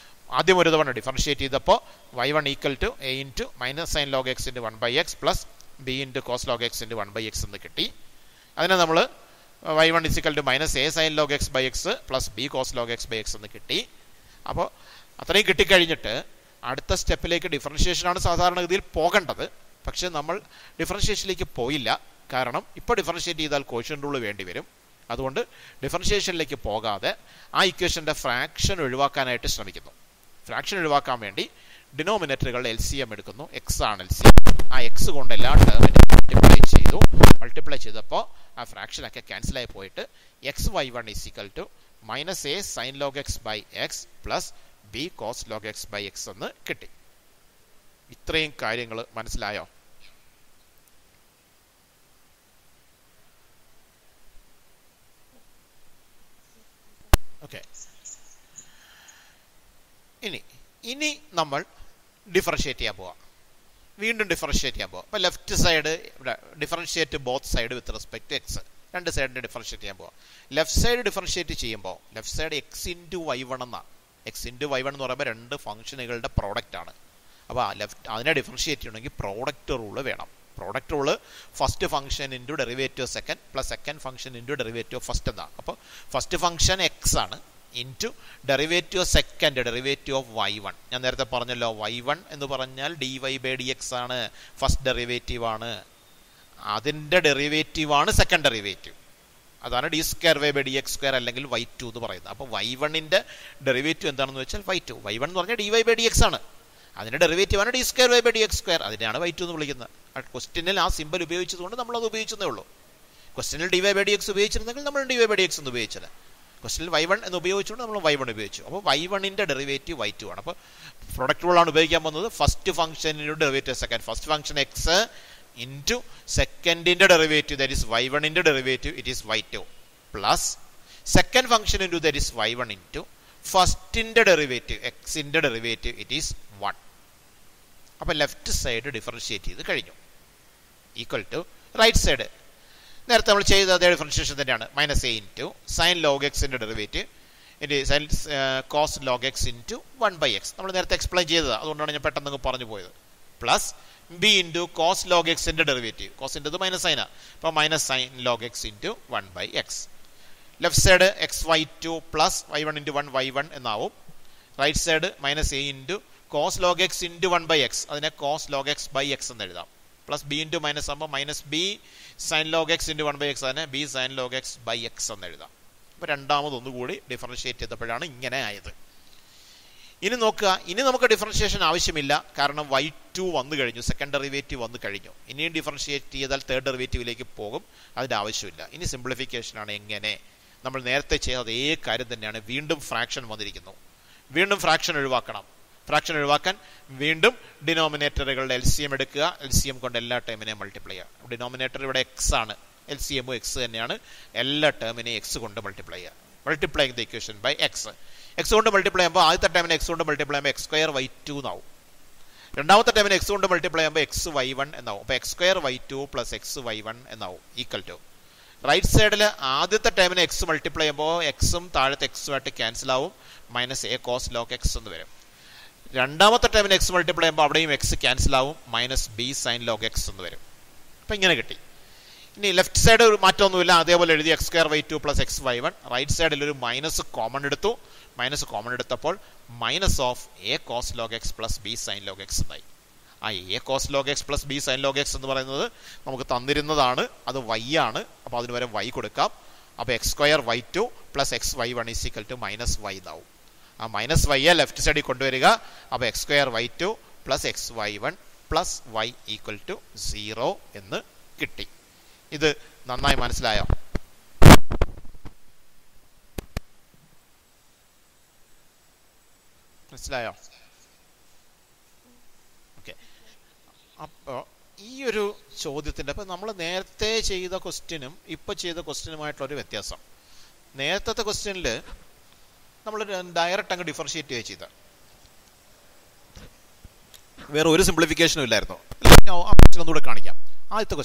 ആദ്യം ഒരു തവണ ഡിഫറൻഷിയേറ്റ് ചെയ്തപ്പോൾ y1 = a - sin log x × 1/x plus b × cos log x × 1/x എന്ന് കിട്ടി. അതിനെ നമ്മൾ y1 = -a sin log x by x plus b cos log x by x എന്ന് കിട്ടി. അപ്പോൾ അത്രയും കിട്ടിക്കഴിഞ്ഞിട്ട് അടുത്ത സ്റ്റെപ്പിലേക്ക് ഡിഫറൻഷിയേഷനാണ് സാധാരണഗതിയിൽ പോകേണ്ടത്. പക്ഷേ നമ്മൾ ഡിഫറൻഷിയേഷനിലേക്ക് പോയില്ല. കാരണം ഇപ്പോൾ ഡിഫറൻഷിയേറ്റ് ചെയ്താൽ കോഷ്യൻ്റ് റൂൾ വേണ്ടി വരും. അതുകൊണ്ട് ഡിഫറൻഷിയേഷനിലേക്ക് പോകാതെ ആ ഇക്വേഷൻ്റെ ഫ്രാക്ഷൻ ഒഴിവാക്കാനായിട്ട് ശ്രമിക്കുന്നു. ഫ്രാക്ഷൻ ഒഴിവാക്കാൻ വേണ്ടി ഡിനോമിനേറ്ററുകളുടെ LCM എടുക്കുന്നു. എക്സ് ആണ് LCM. ആ എക്സ് കൊണ്ട് എല്ലാ ടേമിനും മൾട്ടിപ്ലൈ ചെയ്തപ്പോൾ ആ ഫ്രാക്ഷനൊക്കെ ക്യാൻസലായി പോയിട്ട് XY1 = -a sin log x by x plus b cos log x by x എന്ന് കിട്ടി. ഇത്രയും കാര്യങ്ങൾ മനസ്സിലായോ? ഓക്കെ. ഇനി നമ്മൾ ഡിഫറൻഷിയേറ്റ് ചെയ്യാൻ പോവാം. വീണ്ടും ഡിഫറൻഷിയേറ്റ് ചെയ്യാൻ പോവാം. അപ്പോൾ ലെഫ്റ്റ് സൈഡ് ഇവിടെ differentiate both side with respect to X. രണ്ട് സൈഡിൻ്റെ ഡിഫറൻഷിയേറ്റ് ചെയ്യാൻ പോവാം. ലെഫ്റ്റ് സൈഡ് ഡിഫറൻഷിയേറ്റ് ചെയ്യുമ്പോൾ ലെഫ്റ്റ് സൈഡ് x × y1 എന്നാണ്. x × y1 എന്ന് പറയുമ്പോൾ രണ്ട് ഫംഗ്ഷനുകളുടെ പ്രോഡക്റ്റ് ആണ്. അപ്പോൾ അതിനെ ഡിഫറൻഷിയേറ്റ് ചെയ്യണമെങ്കിൽ പ്രോഡക്റ്റ് റൂള് വേണം. Product rule first function into derivative second plus second function into derivative first എന്നാണ്. അപ്പോൾ ഫസ്റ്റ് ഫംഗ്ഷൻ x ആണ് into derivative second derivative of y1. ഞാൻ നേരത്തെ പറഞ്ഞല്ലോ y1 എന്ന് പറഞ്ഞാൽ dy/dx ആണ്, ഫസ്റ്റ് ഡെറിവേറ്റീവ് ആണ്. അതിൻ്റെ ഡെറിവേറ്റീവ് ആണ് സെക്കൻഡ് ഡെറിവേറ്റീവ്. അതാണ് d²/dx² അല്ലെങ്കിൽ y2 എന്ന് പറയുന്നത്. അപ്പോൾ y1ൻ്റെ ഡെറിവേറ്റീവ് എന്താണെന്ന് വെച്ചാൽ y2. y1 എന്ന് പറഞ്ഞാൽ dy/dx ആണ്. അതിൻ്റെ ഡെറിവേറ്റീവ് ആണ് d²/dx². അതിനെയാണ് y2 എന്ന് വിളിക്കുന്നത്. ക്വസ്റ്റ്യനിൽ ആ സിമ്പിൾ ഉപയോഗിച്ചതുകൊണ്ട് നമ്മളത് ഉപയോഗിച്ചതേ ഉള്ളൂ. ക്വസ്റ്റ്യനിൽ dy/dx ഉപയോഗിച്ചിരുന്നെങ്കിൽ നമ്മൾ dy/dx എന്ന് ഉപയോഗിച്ചത്. ക്വസ്റ്റ്യനിൽ y1 എന്ന് ഉപയോഗിച്ചുകൊണ്ട് നമ്മൾ y1 ഉപയോഗിച്ചു. അപ്പോൾ y1ൻ്റെ ഡെറിവേറ്റീവ് y2 ആണ്. അപ്പോൾ പ്രൊഡക്റ്റ് റൂളാണ് ഉപയോഗിക്കാൻ പോകുന്നത്. ഫസ്റ്റ് ഫംഗ്ഷനിൻ്റെ derivative second, first function x into സെക്കൻഡിൻ്റെ ഡെറിവേറ്റീവ് ദാറ്റ് ഈസ് y1ൻ്റെ derivative it is y2 plus second function into that is y1 into ഫസ്റ്റിൻ്റെ ഡെറിവേറ്റീവ് എക്സിൻ്റെ ഡെറിവേറ്റീവ് ഇറ്റ് ഈസ് 1. അപ്പോൾ ലെഫ്റ്റ് സൈഡ് ഡിഫറൻഷിയേറ്റ് ചെയ്ത് കഴിഞ്ഞു. ഈക്വൽ ടു റൈറ്റ് സൈഡ് നേരത്തെ നമ്മൾ ചെയ്ത അതേ ഡിഫറൻഷിയേഷൻ തന്നെയാണ്. -a ഇൻറ്റു സൈൻ ലോഗ് എക്സിൻ്റെ derivative it sine cos log X into 1/x. നമ്മൾ നേരത്തെ എക്സ്പ്ലെയിൻ ചെയ്തത്, അതുകൊണ്ടാണ് ഞാൻ പെട്ടെന്ന് പറഞ്ഞു പോയത്. Plus b into cos log എക്സിൻ്റെ ഡെറിവേറ്റീവ്, കോസിൻ്റെത് മൈനസ് സൈനാണ്. അപ്പോൾ -sin log x into 1/x. Left side xy2 plus y1 into 1 y1 എന്നാവും. Right side minus A into cos log X into 1/x, അതിനെ cos log X by X എന്ന് എഴുതാം. Plus B into minus ആകുമ്പോൾ minus B sine log X into 1/x, അതിനെ B sine log X by X എന്ന് എഴുതാം. അപ്പോൾ രണ്ടാമതൊന്നുകൂടി differentiate ചെയ്തപ്പോഴാണ് ഇങ്ങനെ ആയത്. ഇനി നോക്കുക, ഇനി നമുക്ക് ഡിഫറൻഷിയേഷൻ ആവശ്യമില്ല, കാരണം y2 വന്നു കഴിഞ്ഞു, സെക്കൻഡ് ഡെറിവേറ്റീവ് വന്നു കഴിഞ്ഞു. ഇനിയും ഡിഫറൻഷിയേറ്റ് ചെയ്താൽ തേർഡ് ഡെറിവേറ്റീവിലേക്ക് പോകും, അതിൻ്റെ ആവശ്യമില്ല. ഇനി സിംപ്ലിഫിക്കേഷനാണ്. എങ്ങനെ? നമ്മൾ നേരത്തെ ചെയ്ത അതേ കാര്യം തന്നെയാണ്. വീണ്ടും ഫ്രാക്ഷൻ വന്നിരിക്കുന്നു, വീണ്ടും ഫ്രാക്ഷൻ ഒഴിവാക്കണം. ഫ്രാക്ഷൻ ഒഴിവാക്കാൻ വീണ്ടും ഡിനോമിനേറ്ററുകളുടെ LCM എടുക്കുക, LCM കൊണ്ട് എല്ലാ ടേമിനെയും മൾട്ടിപ്ലൈ ചെയ്യുക. ഡിനോമിനേറ്റർ ഇവിടെ എക്സ് ആണ്, LCM എക്സ് തന്നെയാണ്, എല്ലാ ടേമിനെയും എക്സ് കൊണ്ട് മൾട്ടിപ്ലൈ ചെയ്യുക. Multiplying the equation by X. X കൊണ്ട് മൾട്ടിപ്ലൈ ചെയ്യുമ്പോൾ ആദ്യത്തെ ടൈമിന് എക്സ് കൊണ്ട് മൾട്ടിപ്ലൈ ചെയ്യുമ്പോൾ x² y2 എന്നാവും. രണ്ടാമത്തെ ടൈമിന് എക്സ് കൊണ്ട് മൾട്ടിപ്ലൈ ചെയ്യുമ്പോൾ xy1 എന്നാവും. അപ്പോൾ x² y2 പ്ലസ് xy1 എന്നാവും ഈക്വൽ ടു. റൈറ്റ് സൈഡിൽ ആദ്യത്തെ ടൈമിന് എക്സ് മൾട്ടിപ്ലൈ ചെയ്യുമ്പോൾ എക്സും താഴത്തെ എക്സുമായിട്ട് ക്യാൻസൽ ആവും, minus A cos log X എന്ന് വരും. രണ്ടാമത്തെ ടൈമിന് എക്സ് മൾട്ടിപ്ലൈ ചെയ്യുമ്പോൾ അവിടെയും എക്സ് ക്യാൻസൽ ആവും, minus B sine log X എന്ന് വരും. അപ്പം ഇങ്ങനെ കിട്ടി. ഇനി ലെഫ്റ്റ് സൈഡ് മാറ്റമൊന്നുമില്ല, അതേപോലെ എഴുതി x² y2 plus xy1. Right സൈഡിൽ ഒരു മൈനസ് കോമൺ എടുത്തു. മൈനസ് കോമൺ എടുത്തപ്പോൾ minus of A cos log X plus B sine log X എന്നായി. ആ A cos log X plus B sine log X എന്ന് പറയുന്നത് നമുക്ക് തന്നിരുന്നതാണ്, അത് y ആണ്. അപ്പോൾ അതിന് വരെ y കൊടുക്കാം. അപ്പോൾ x² y2 plus xy1 is equal to minus y എന്നാവും. ആ മൈനസ് y ലെഫ്റ്റ് സൈഡിൽ കൊണ്ടുവരിക. അപ്പോൾ x² y2 plus xy1 plus y equal to 0 എന്ന് കിട്ടി. ഇത് നന്നായി മനസ്സിലായോ? മനസ്സിലായോ? ഓക്കെ. അപ്പോൾ ഈ ഒരു ചോദ്യത്തിൻ്റെ അപ്പോൾ നമ്മൾ നേരത്തെ ചെയ്ത ക്വസ്റ്റ്യനും ഇപ്പോൾ ചെയ്ത ക്വസ്റ്റ്യനുമായിട്ടുള്ളൊരു വ്യത്യാസം. നേരത്തെ ക്വസ്റ്റ്യനിൽ നമ്മൾ ഡയറക്റ്റ് അങ്ങ് ഡിഫറൻഷിയേറ്റ് ചെയ്യുക ചെയ്ത, വേറെ ഒരു സിംപ്ലിഫിക്കേഷനും ഇല്ലായിരുന്നു. ഒന്നുകൂടെ കാണിക്കാം. ആദ്യത്തെ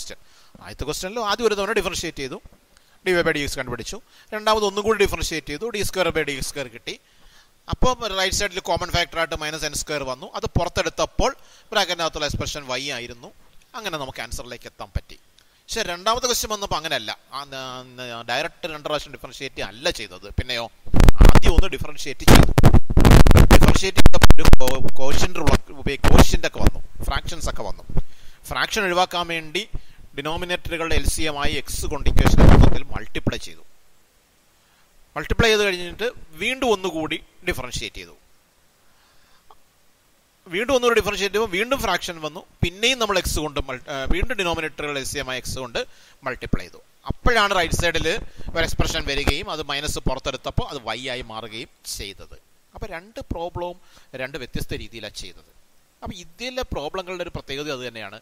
ക്വസ്റ്റ്യനിൽ ആദ്യം ഒരു തവണ ഡിഫറൻഷിയേറ്റ് ചെയ്തു, dy/dx കണ്ടുപിടിച്ചു. രണ്ടാമത് ഒന്നും കൂടി ഡിഫറൻഷിയേറ്റ് ചെയ്തു, d²/dx² കിട്ടി. അപ്പോൾ റൈറ്റ് സൈഡിൽ കോമൺ ഫാക്ടറായിട്ട് -n² വന്നു. അത് പുറത്തെടുത്തപ്പോൾ ബ്രാക്കറ്റിനകത്തുള്ള എക്സ്പ്രഷൻ y ആയിരുന്നു. അങ്ങനെ നമുക്ക് ആൻസറിലേക്ക് എത്താൻ പറ്റി. പക്ഷേ രണ്ടാമത്തെ ക്വസ്റ്റ്യൻ വന്നപ്പോൾ അങ്ങനെയല്ല, ഡയറക്റ്റ് 2 പ്രാവശ്യം ഡിഫറൻഷിയേറ്റ് അല്ല ചെയ്തത്. പിന്നെയോ ആദ്യം ഒന്ന് ഡിഫറൻഷിയേറ്റ് ചെയ്തു. ഡിഫറൻഷിയേറ്റ് ചെയ്തപ്പോൾ ഒരു കോഷ്യൻ്റ് ഒക്കെ വന്നു, ഫ്രാക്ഷൻസ് ഒക്കെ വന്നു. ഫ്രാക്ഷൻ ഒഴിവാക്കാൻ വേണ്ടി ഡിനോമിനേറ്ററുകളുടെ LCM ആയി എക്സ് കൊണ്ട് ഇക്വേഷൻ മൊത്തത്തിൽ മൾട്ടിപ്ലൈ ചെയ്തു. മൾട്ടിപ്ലൈ ചെയ്ത് കഴിഞ്ഞിട്ട് വീണ്ടും ഒന്നുകൂടി ഡിഫറൻഷിയേറ്റ് ചെയ്തു. വീണ്ടും ഒന്നുകൂടി ഡിഫറൻഷിയേറ്റ് ചെയ്യുമ്പോൾ വീണ്ടും ഫ്രാക്ഷൻ വന്നു. പിന്നെയും നമ്മൾ എക്സ് കൊണ്ട് വീണ്ടും ഡിനോമിനേറ്ററുകൾ LCM ആയി എക്സ് കൊണ്ട് മൾട്ടിപ്ലൈ ചെയ്തു. അപ്പോഴാണ് റൈറ്റ് സൈഡിൽ ഒരു എക്സ്പ്രഷൻ വരികയും അത് മൈനസ് പുറത്തെടുത്തപ്പോൾ അത് y ആയി മാറുകയും ചെയ്തത്. അപ്പോൾ രണ്ട് പ്രോബ്ലവും രണ്ട് വ്യത്യസ്ത രീതിയിലാണ് ചെയ്തത്. അപ്പോൾ ഇതിലെ പ്രോബ്ലങ്ങളുടെ ഒരു പ്രത്യേകത അത് തന്നെയാണ്.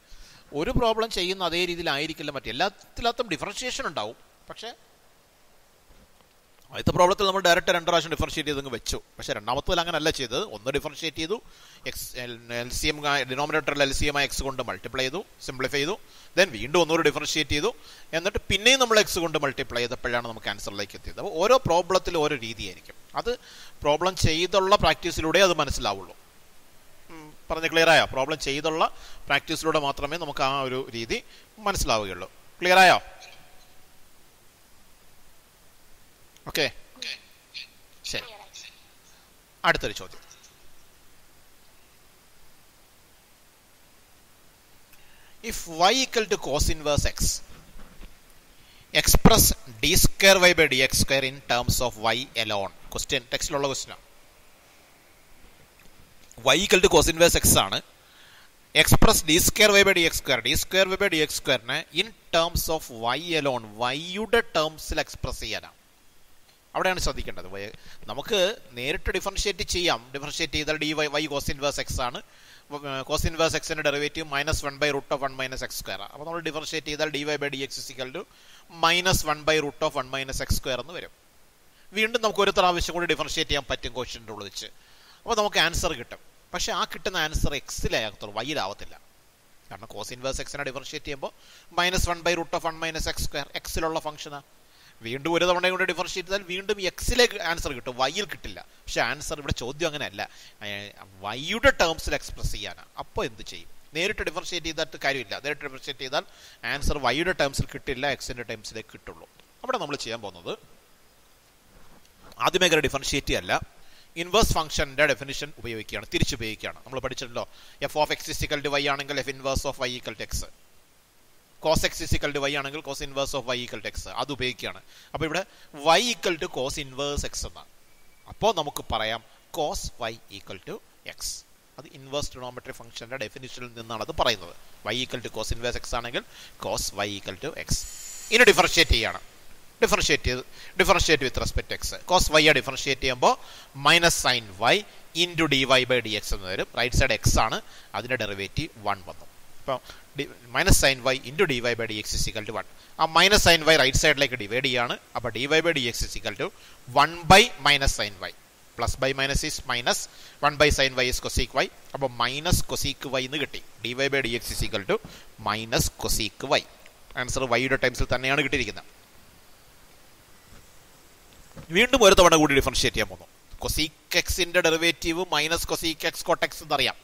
ഒരു പ്രോബ്ലം ചെയ്യുന്ന അതേ രീതിയിലായിരിക്കില്ല എല്ലാത്തിലും ഡിഫറൻഷിയേഷൻ ഉണ്ടാവും. പക്ഷേ ആദ്യത്തെ പ്രോബ്ലത്തിൽ നമ്മൾ ഡയറക്റ്റ് 2 പ്രാവശ്യം ഡിഫറൻഷിയേറ്റ് ചെയ്തങ്ങ് വെച്ചു. പക്ഷേ രണ്ടാമത്തിൽ അങ്ങനെയല്ല ചെയ്തത്. ഒന്ന് ഡിഫറൻഷിയേറ്റ് ചെയ്തു, LCM ഡിനോമിനേറ്ററിൽ LCM ആയി എക്സ് കൊണ്ട് മൾട്ടിപ്ലൈ ചെയ്തു, സിംപ്ലിഫൈ ചെയ്തു. ദെൻ വീണ്ടും ഒന്നുകൂടി ഡിഫറൻഷിയേറ്റ് ചെയ്തു. എന്നിട്ട് പിന്നെയും നമ്മൾ എക്സ് കൊണ്ട് മൾട്ടിപ്ലൈ ചെയ്തപ്പോഴാണ് നമുക്ക് ആൻസറിലേക്ക് എത്തിയത്. അപ്പോൾ ഓരോ പ്രോബ്ലത്തിലും ഓരോ രീതിയായിരിക്കും. അത് പ്രോബ്ലം ചെയ്തുള്ള പ്രാക്ടീസിലൂടെ അത് മനസ്സിലാവുള്ളൂ. പറഞ്ഞ് ക്ലിയറായോ? പ്രോബ്ലം ചെയ്തുള്ള പ്രാക്ടീസിലൂടെ മാത്രമേ നമുക്ക് ആ ഒരു രീതി മനസ്സിലാവുകയുള്ളൂ. ക്ലിയറായോ? ഓക്കെ, ശരി. അടുത്തൊരു ചോദ്യം. If y equal to cos inverse x, express d²y/dx² in terms of y alone. Question ടെക്സ്റ്റിലുള്ള ക്വസ്റ്റ്യനാണ്. y equal to cos inverse x ആണ്. എക്സ്പ്രസ് d²y/dx²നെ in terms of y alone, വൈയുടെ ടേംസിൽ എക്സ്പ്രസ് ചെയ്യാനാണ്. അവിടെയാണ് ശ്രദ്ധിക്കേണ്ടത്. നമുക്ക് നേരിട്ട് ഡിഫറൻഷിയേറ്റ് ചെയ്യാം. ഡിഫറൻഷിയേറ്റ് ചെയ്താൽ y cos inverse x ആണ്. cos inverse x ന്റെ ഡെറിവേറ്റീവ് -1/√(1 - x²). അപ്പോൾ നമ്മൾ ഡിഫറൻഷിയേറ്റ് ചെയ്താൽ dy/dx -1/√(1 - x² എന്ന് വരും. വീണ്ടും നമുക്ക് ഒരു പ്രാവശ്യം കൂടി ഡിഫറൻഷിയേറ്റ് ചെയ്യാൻ പറ്റും ക്വസ്റ്റ്യൻ്റെ ഉള്ളിൽ വെച്ച്. അപ്പോൾ നമുക്ക് ആൻസർ കിട്ടും. പക്ഷേ ആ കിട്ടുന്ന ആൻസർ എക്സിലേ ആകത്തുള്ളൂ, വൈയിലാവത്തില്ല. കാരണം cos inverse x നെ ഡിഫറൻഷിയേറ്റ് ചെയ്യുമ്പോൾ -1/√(1 - x²) എക്സിലുള്ള ഫംഗ്ഷനാണ്. വീണ്ടും ഒരു തവണ കൊണ്ട് ഡിഫറൻഷിയേറ്റ് ചെയ്താൽ വീണ്ടും എക്സിലേക്ക് ആൻസർ കിട്ടും, വൈയിൽ കിട്ടില്ല. പക്ഷെ ആൻസർ ഇവിടെ ചോദ്യം അങ്ങനെയല്ല, വൈയുടെ ടേംസിൽ എക്സ്പ്രസ് ചെയ്യാനാണ്. അപ്പോൾ എന്ത് ചെയ്യും? നേരിട്ട് ഡിഫറൻഷിയേറ്റ് ചെയ്തിട്ട് കാര്യമില്ല. നേരിട്ട് ഡിഫറൻഷിയേറ്റ് ചെയ്താൽ ആൻസർ വൈയുടെ ടേംസിൽ കിട്ടില്ല, എക്സിൻ്റെ ടേംസിലേക്ക് കിട്ടുള്ളൂ. അവിടെ നമ്മൾ ചെയ്യാൻ പോകുന്നത് ആദ്യമേ ഡിഫറൻഷിയേറ്റ് അല്ല, ഇൻവേഴ്സ് ഫംഗ്ഷൻ്റെ ഡെഫിനിഷൻ ഉപയോഗിക്കുകയാണ്, തിരിച്ചുപയോഗിക്കുകയാണ്. നമ്മൾ പഠിച്ചിട്ടുണ്ടല്ലോ, f of x is equal to y ആണെങ്കിൽ f inverse of y equal to x, cos x is equal to y ആണെങ്കിൽ cos inverse of y equal to x, അത് ഉപയോഗിക്കുകയാണ്. അപ്പോൾ ഇവിടെ y equal to cos inverse x എന്നാണ്. അപ്പോൾ നമുക്ക് പറയാം cos y equal to x. അത് ഇൻവേഴ്സ് ട്രിഗണോമെട്രി ഫംഗ്ഷൻ്റെ ഡെഫിനിഷനിൽ നിന്നാണ് അത് പറയുന്നത്. Y equal to cos inverse x ആണെങ്കിൽ cos y equal to X. ഇനി ഡിഫറൻഷിയേറ്റ് ചെയ്യാണ്. Differentiate with respect x. Cos y differentiate ചെയ്യുമ്പോൾ minus sine y into d Y by D X എന്ന് വരും. റൈറ്റ് സൈഡ് എക്സ് ആണ്, അതിൻ്റെ derivative 1 വന്നു. അപ്പോൾ minus sine y into d Y by D x is equal to 1. ആ minus sine y right സൈഡിലേക്ക് divide ചെയ്യാണ്. അപ്പോൾ d Y by D x is equal to 1 by minus sine y. Plus by minus is minus, 1 by sine y is cosec y. അപ്പോൾ minus cosec y എന്ന് കിട്ടി. D Y by D x is equal to minus cosec y. Answer വൈയുടെ ടൈംസിൽ തന്നെയാണ് കിട്ടിയിരിക്കുന്നത്. വീണ്ടും ഒരു തവണ കൂടി ഡിഫറൻഷിയേറ്റ് ചെയ്യാൻ പോകുന്നു. കൊസീക് എക്സിന്റെ derivative minus cosec x cot x എന്നറിയാം.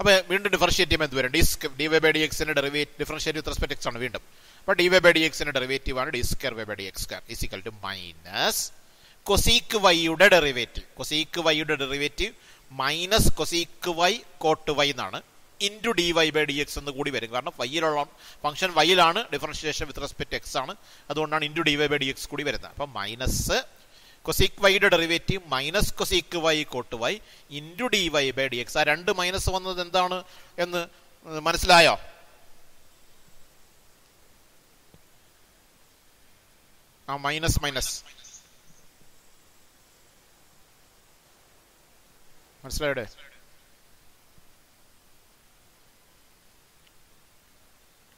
അപ്പോൾ വീണ്ടും ഡിഫറൻഷിയേറ്റ് ചെയ്യുമ്പോൾ എന്ത് വരും? ഡി വൈ ബൈ ഡി എക്സിന്റെ ഡിഫറൻഷിയേറ്റ് വിത്ത് റെസ്പെക്ട് എക്സ് ആണ് വീണ്ടും. അപ്പോൾ ഡി വൈ ബൈ ഡി എക്സിന്റെ ഡെറിവേറ്റീവ് ആണ് d square Y by D X square equal to minus cosec വൈയുടെ ഡെറിവേറ്റീവ്. കൊസീക് വൈയുടെ derivative minus cosec y cot y എന്നാണ്. Into d Y by D X എന്ന് കൂടി വരും. കാരണം വൈയിലുള്ള function വൈയിലാണ്, differentiation with respect x ആണ്, അതുകൊണ്ടാണ് into d Y by D x കൂടി വരുന്നത്. അപ്പം മൈനസ് കൊസീക് വൈയുടെ derivative minus cosec y cot y into d Y by D x. ആ രണ്ട് മൈനസ് വന്നത് എന്താണ് എന്ന് മനസ്സിലായോ? ആ മൈനസ് മനസ്സിലായോ?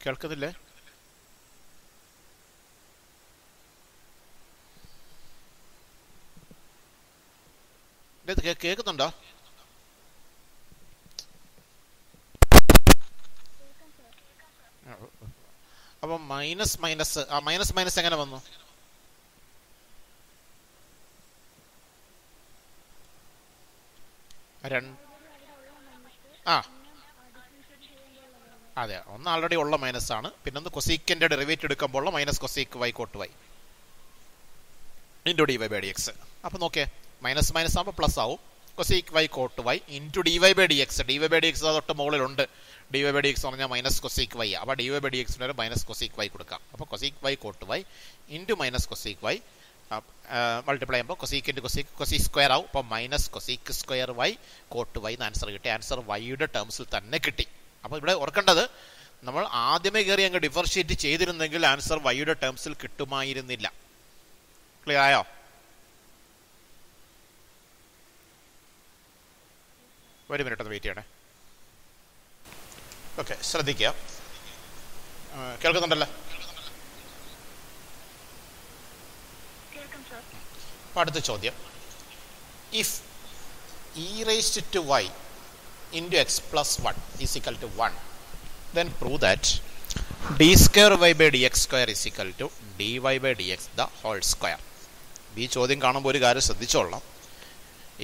കേൾക്കുന്നില്ലേ? കേൾക്കുന്നുണ്ടോ? അപ്പം മൈനസ് ആ മൈനസ് എങ്ങനെ വന്നു? അതെ, ഒന്ന് ആൾറെഡി ഉള്ള മൈനസ് ആണ്, പിന്നെ ഒന്ന് കൊസീക്കിന്റെ ഡെറിവേറ്റീവ് എടുക്കുമ്പോൾ minus cosec y cot y into d Y by D x. അപ്പോൾ നോക്കിയേ, മൈനസ് ആകുമ്പോൾ പ്ലസ് ആവും. Cosec y cot y into d Y by D x. D Y by D x തൊട്ട് മുകളിലുണ്ട്. D Y by D X എന്ന് പറഞ്ഞാൽ minus cosec y. അപ്പോൾ d Y by d എക്സിന് ഒരു മൈനസ് കൊസീക്ക് വൈ കൊടുക്കാം. അപ്പോൾ cosec y cot y into minus cosec Y multiply ചെയ്യുമ്പോൾ കൊസീക്ക് ഇൻറ്റു കൊസീക്ക് സ്ക്വയർ ആവും. അപ്പോൾ minus cosec square Y cot Y എന്ന് ആൻസർ കിട്ടി. ആൻസർ വൈയുടെ ടേംസിൽ തന്നെ കിട്ടി. അപ്പോൾ ഇവിടെ ഓർക്കേണ്ടത്, നമ്മൾ ആദ്യമേ കയറി അങ്ങ് ഡിഫറൻഷിയേറ്റ് ചെയ്തിരുന്നെങ്കിൽ ആൻസർ വൈയുടെ ടേംസിൽ കിട്ടുമായിരുന്നില്ല. ക്ലിയർ ആയോ? ഒരു മിനിറ്റ് ഒന്ന് വെയിറ്റ് ചെയ്യണേ. ഓക്കെ, ശ്രദ്ധിക്കുക. കേൾക്കുന്നുണ്ടല്ലോ? അടുത്ത ചോദ്യം, if E raised to Y into x plus 1 is equal to 1, then prove that d square y by dx square is equal to dy by dx the whole square. ഈ ചോദ്യം കാണുമ്പോൾ ഒരു കാര്യം ശ്രദ്ധിച്ചോളാം.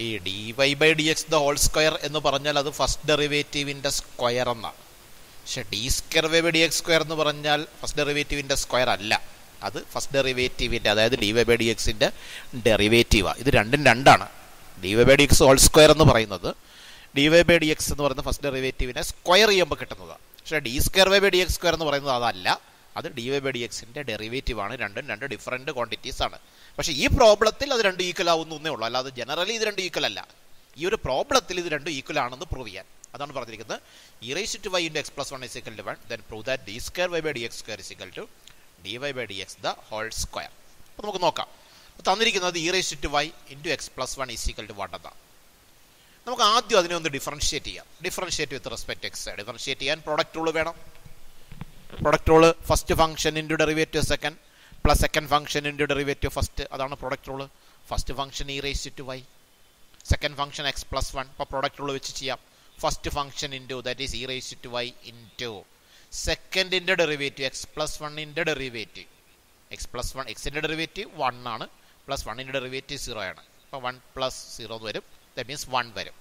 ഈ dy by dx the whole square എന്ന് പറഞ്ഞാൽ അത് ഫസ്റ്റ് ഡെറിവേറ്റീവിൻ്റെ സ്ക്വയർ എന്നാണ്. പക്ഷെ d square y by dx square എന്ന് പറഞ്ഞാൽ ഫസ്റ്റ് ഡെറിവേറ്റീവിൻ്റെ സ്ക്വയർ അല്ല, അത് ഫസ്റ്റ് ഡെറിവേറ്റീവിൻ്റെ, അതായത് dy by dxൻ്റെ ഡെറിവേറ്റീവാണ്. ഇത് രണ്ടും രണ്ടാണ്. dy by dx whole square എന്ന് പറയുന്നത് D Y by D X എന്ന് പറയുന്ന ഫസ്റ്റ് ഡെറിവേറ്റീവിനെ സ്ക്വയർ ചെയ്യുമ്പോൾ കിട്ടുന്നതാണ്. പക്ഷേ D square Y by D X square എന്ന് പറയുന്നത് അതല്ല, അത് ഡി വൈ ബൈ ഡി എക്സിൻ്റെ ഡെറിവേറ്റീവ് ആണ്. രണ്ടും രണ്ട് ഡിഫറൻറ്റ് ക്വാണ്ടിറ്റീസ് ആണ്. പക്ഷേ ഈ പ്രോബ്ലത്തിൽ അത് രണ്ട് ഈക്വൽ ആവുന്നേ ഉള്ളൂ, അല്ലാതെ ജനറലി ഇത് രണ്ട് ഈക്വൽ അല്ല. ഈ ഒരു പ്രോബ്ലത്തിൽ ഇത് രണ്ടും ഈക്വൽ ആണെന്ന് പ്രൂവ് ചെയ്യാൻ അതാണ് പറഞ്ഞിരിക്കുന്നത്. E raised to Y into X plus 1 is equal to 1, then prove that d square y by dx square is equal to dy by dx the whole square. അപ്പോൾ നമുക്ക് നോക്കാം. തന്നിരിക്കുന്നത് E raised to Y into X plus 1 is equal to 1 എന്നാണ്. നമുക്ക് ആദ്യം അതിനെ ഒന്ന് differentiate ചെയ്യാം. Differentiate with respect x. Differentiate ചെയ്യാൻ പ്രോഡക്റ്റ് റൂൾ വേണം. Product rule first function into derivative second plus second function into derivative first, അതാണ് product rule. First function e raised to y, second function x plus 1. അപ്പോൾ product rule വെച്ച് ചെയ്യാം. First function into that is e raised to Y into സെക്കൻഡിൻ്റെ derivative x plus 1ൻ്റെ derivative. X plus 1 എക്സിൻ്റെ derivative 1 ആണ്, plus 1ൻ്റെ derivative 0 ആണ്. അപ്പോൾ 1 പ്ലസ് 0 എന്ന് വരും, ദാറ്റ് മീൻസ് 1 വരും.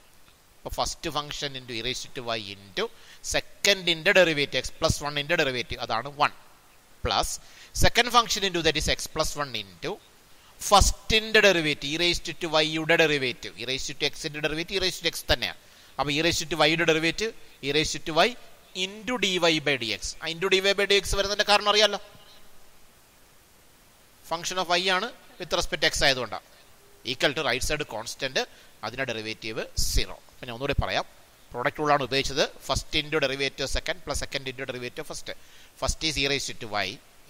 അപ്പോൾ first function into e raised to Y into സെക്കൻഡിൻ്റെ ഡെറിവേറ്റീവ് എക്സ് പ്ലസ് 1ൻ്റെ ഡെറിവേറ്റീവ്, അതാണ് 1, plus second function into that is x plus 1 into ഫസ്റ്റിൻ്റെ ഡെറിവേറ്റീവ് ഇ റേസ് ടു വൈയുടെ ഡെറിവേറ്റീവ് ഇ റേസ് ടു എക്സിൻ്റെ derivative e raise to x തന്നെയാണ്. അപ്പോൾ e raise to വൈയുടെ derivative e raise to Y into d Y by D x. Into d Y by D x വരുന്നതിൻ്റെ കാരണം അറിയാമല്ലോ, function of y ആണ് with respect x ആയതുകൊണ്ടാണ്. Equal to right side constant, അതിൻ്റെ derivative 0. അപ്പം ഞാൻ ഒന്നുകൂടി പറയാം. പ്രോഡക്റ്റ് റൂളാണ് ഉപയോഗിച്ചത്. First into derivative second plus second into derivative first. First is e raise to Y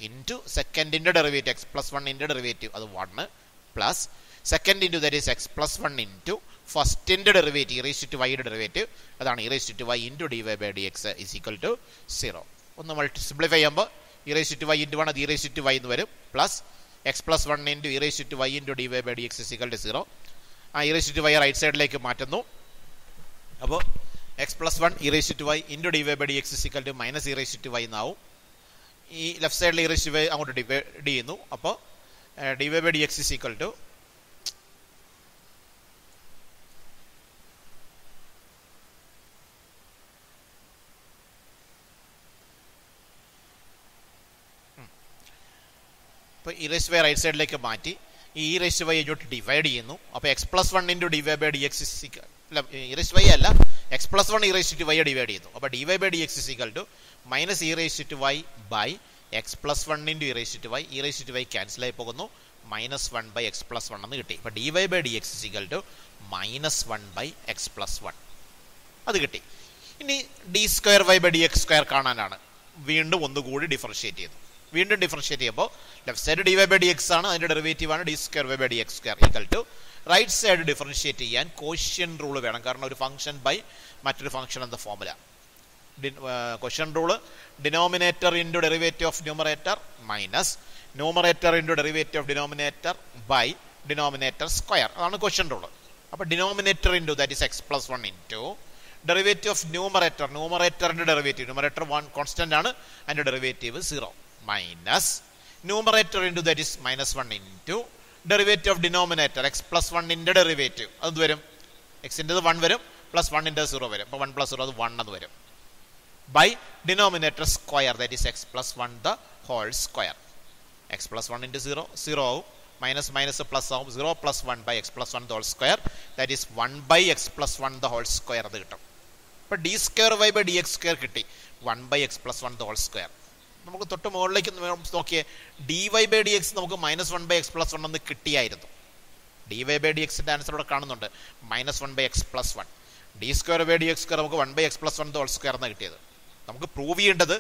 into സെക്കൻഡിൻ്റെ ഡെറിവേറ്റീവ് എക്സ് പ്ലസ് 1 ഡെറിവേറ്റീവ് അത് 1 plus second into that is x plus 1 into ഫസ്റ്റിൻ്റെ ഡെറിവേറ്റീവ് ഇ റേസ് ടു വൈയുടെ derivative അതാണ് e raise to Y into d Y by D x is equal to 0. ഒന്ന് simplify ചെയ്യുമ്പോൾ e raise to Y into 1 അത് e raise to y എന്ന് വരും plus x plus 1 into e raise to Y into d Y by D x is equal to 0. ആ e raise to y right സൈഡിലേക്ക് മാറ്റുന്നു. അപ്പോൾ x plus 1 e raise to Y into d Y by D x is equal to minus e raise to y എന്നാവും. ഈ left സൈഡിൽ e raise to y അങ്ങോട്ട് divide ചെയ്യുന്നു. അപ്പോൾ d Y by D x is equal to ഇപ്പോൾ e raise y right സൈഡിലേക്ക് മാറ്റി ഈ ഇ റേസ് വൈ ഇങ്ങോട്ട് ഡിവൈഡ് ചെയ്യുന്നു. അപ്പോൾ x plus 1 into d Y by D x അല്ല ഇ റേസ് വൈ അല്ല x plus 1 e raise to y divide ചെയ്യുന്നു. അപ്പോൾ d Y by D x is equal to minus e raise to y by x plus 1 into e raise to y. E raise to y cancel ആയി പോകുന്നു. Minus 1 by x plus 1 എന്ന് കിട്ടി. അപ്പോൾ d Y by D x is equal to minus 1 by x plus 1 അത് കിട്ടി. ഇനി d square Y by D X square കാണാനാണ്. വീണ്ടും ഒന്നുകൂടി ഡിഫറൻഷിയേറ്റ് ചെയ്തു. വീണ്ടും ഡിഫറൻഷിയേറ്റ് ചെയ്യുമ്പോൾ left side d Y by D x ആണ്, അതിൻ്റെ ഡെറിവേറ്റീവ് ആണ് d square Y by D X square equal to right side differentiate ചെയ്യാൻ ക്വോഷ്യൻ റൂൾ വേണം. കാരണം ഒരു ഫംഗ്ഷൻ ബൈ മറ്റൊരു ഫംഗ്ഷൻ എന്ന formula. Quotient rule denominator into derivative of numerator minus numerator into derivative of denominator by denominator square അതാണ് quotient rule. അപ്പോൾ denominator into that is x plus 1 into derivative of ന്യൂമറേറ്ററിൻ്റെ derivative numerator 1 constant ആണ്, അതിൻ്റെ derivative 0 minus numerator into that is minus 1 into derivative of denominator x plus 1 derivative അത് വരും എക്സിൻ്റെത് 1 വരും plus 1 0 വരും. അപ്പോൾ 1 പ്ലസ് 0 അത് 1 എന്ന് വരും by denominator square that is x plus 1 the whole square. X plus 1 into 0 ആവും മൈനസ് മൈനസ് പ്ലസ് ആവും 0 plus 1 by x plus 1 the whole square that is 1 by x plus 1 the whole square അത് കിട്ടും. ഇപ്പോൾ d square Y by D X square കിട്ടി 1 by x plus 1 the whole square. നമുക്ക് തൊട്ട് മുകളിലേക്ക് നോക്കിയേ d Y by D x നമുക്ക് minus 1 by x plus 1 എന്ന് കിട്ടിയായിരുന്നു. ഡി വൈ ബൈ ഡി എക്സിൻ്റെ ആൻസർ ഇവിടെ കാണുന്നുണ്ട് minus 1 by x plus 1. D square by D X square നമുക്ക് 1 by x plus 1 whole square എന്നാണ് കിട്ടിയത്. നമുക്ക് പ്രൂവ് ചെയ്യേണ്ടത്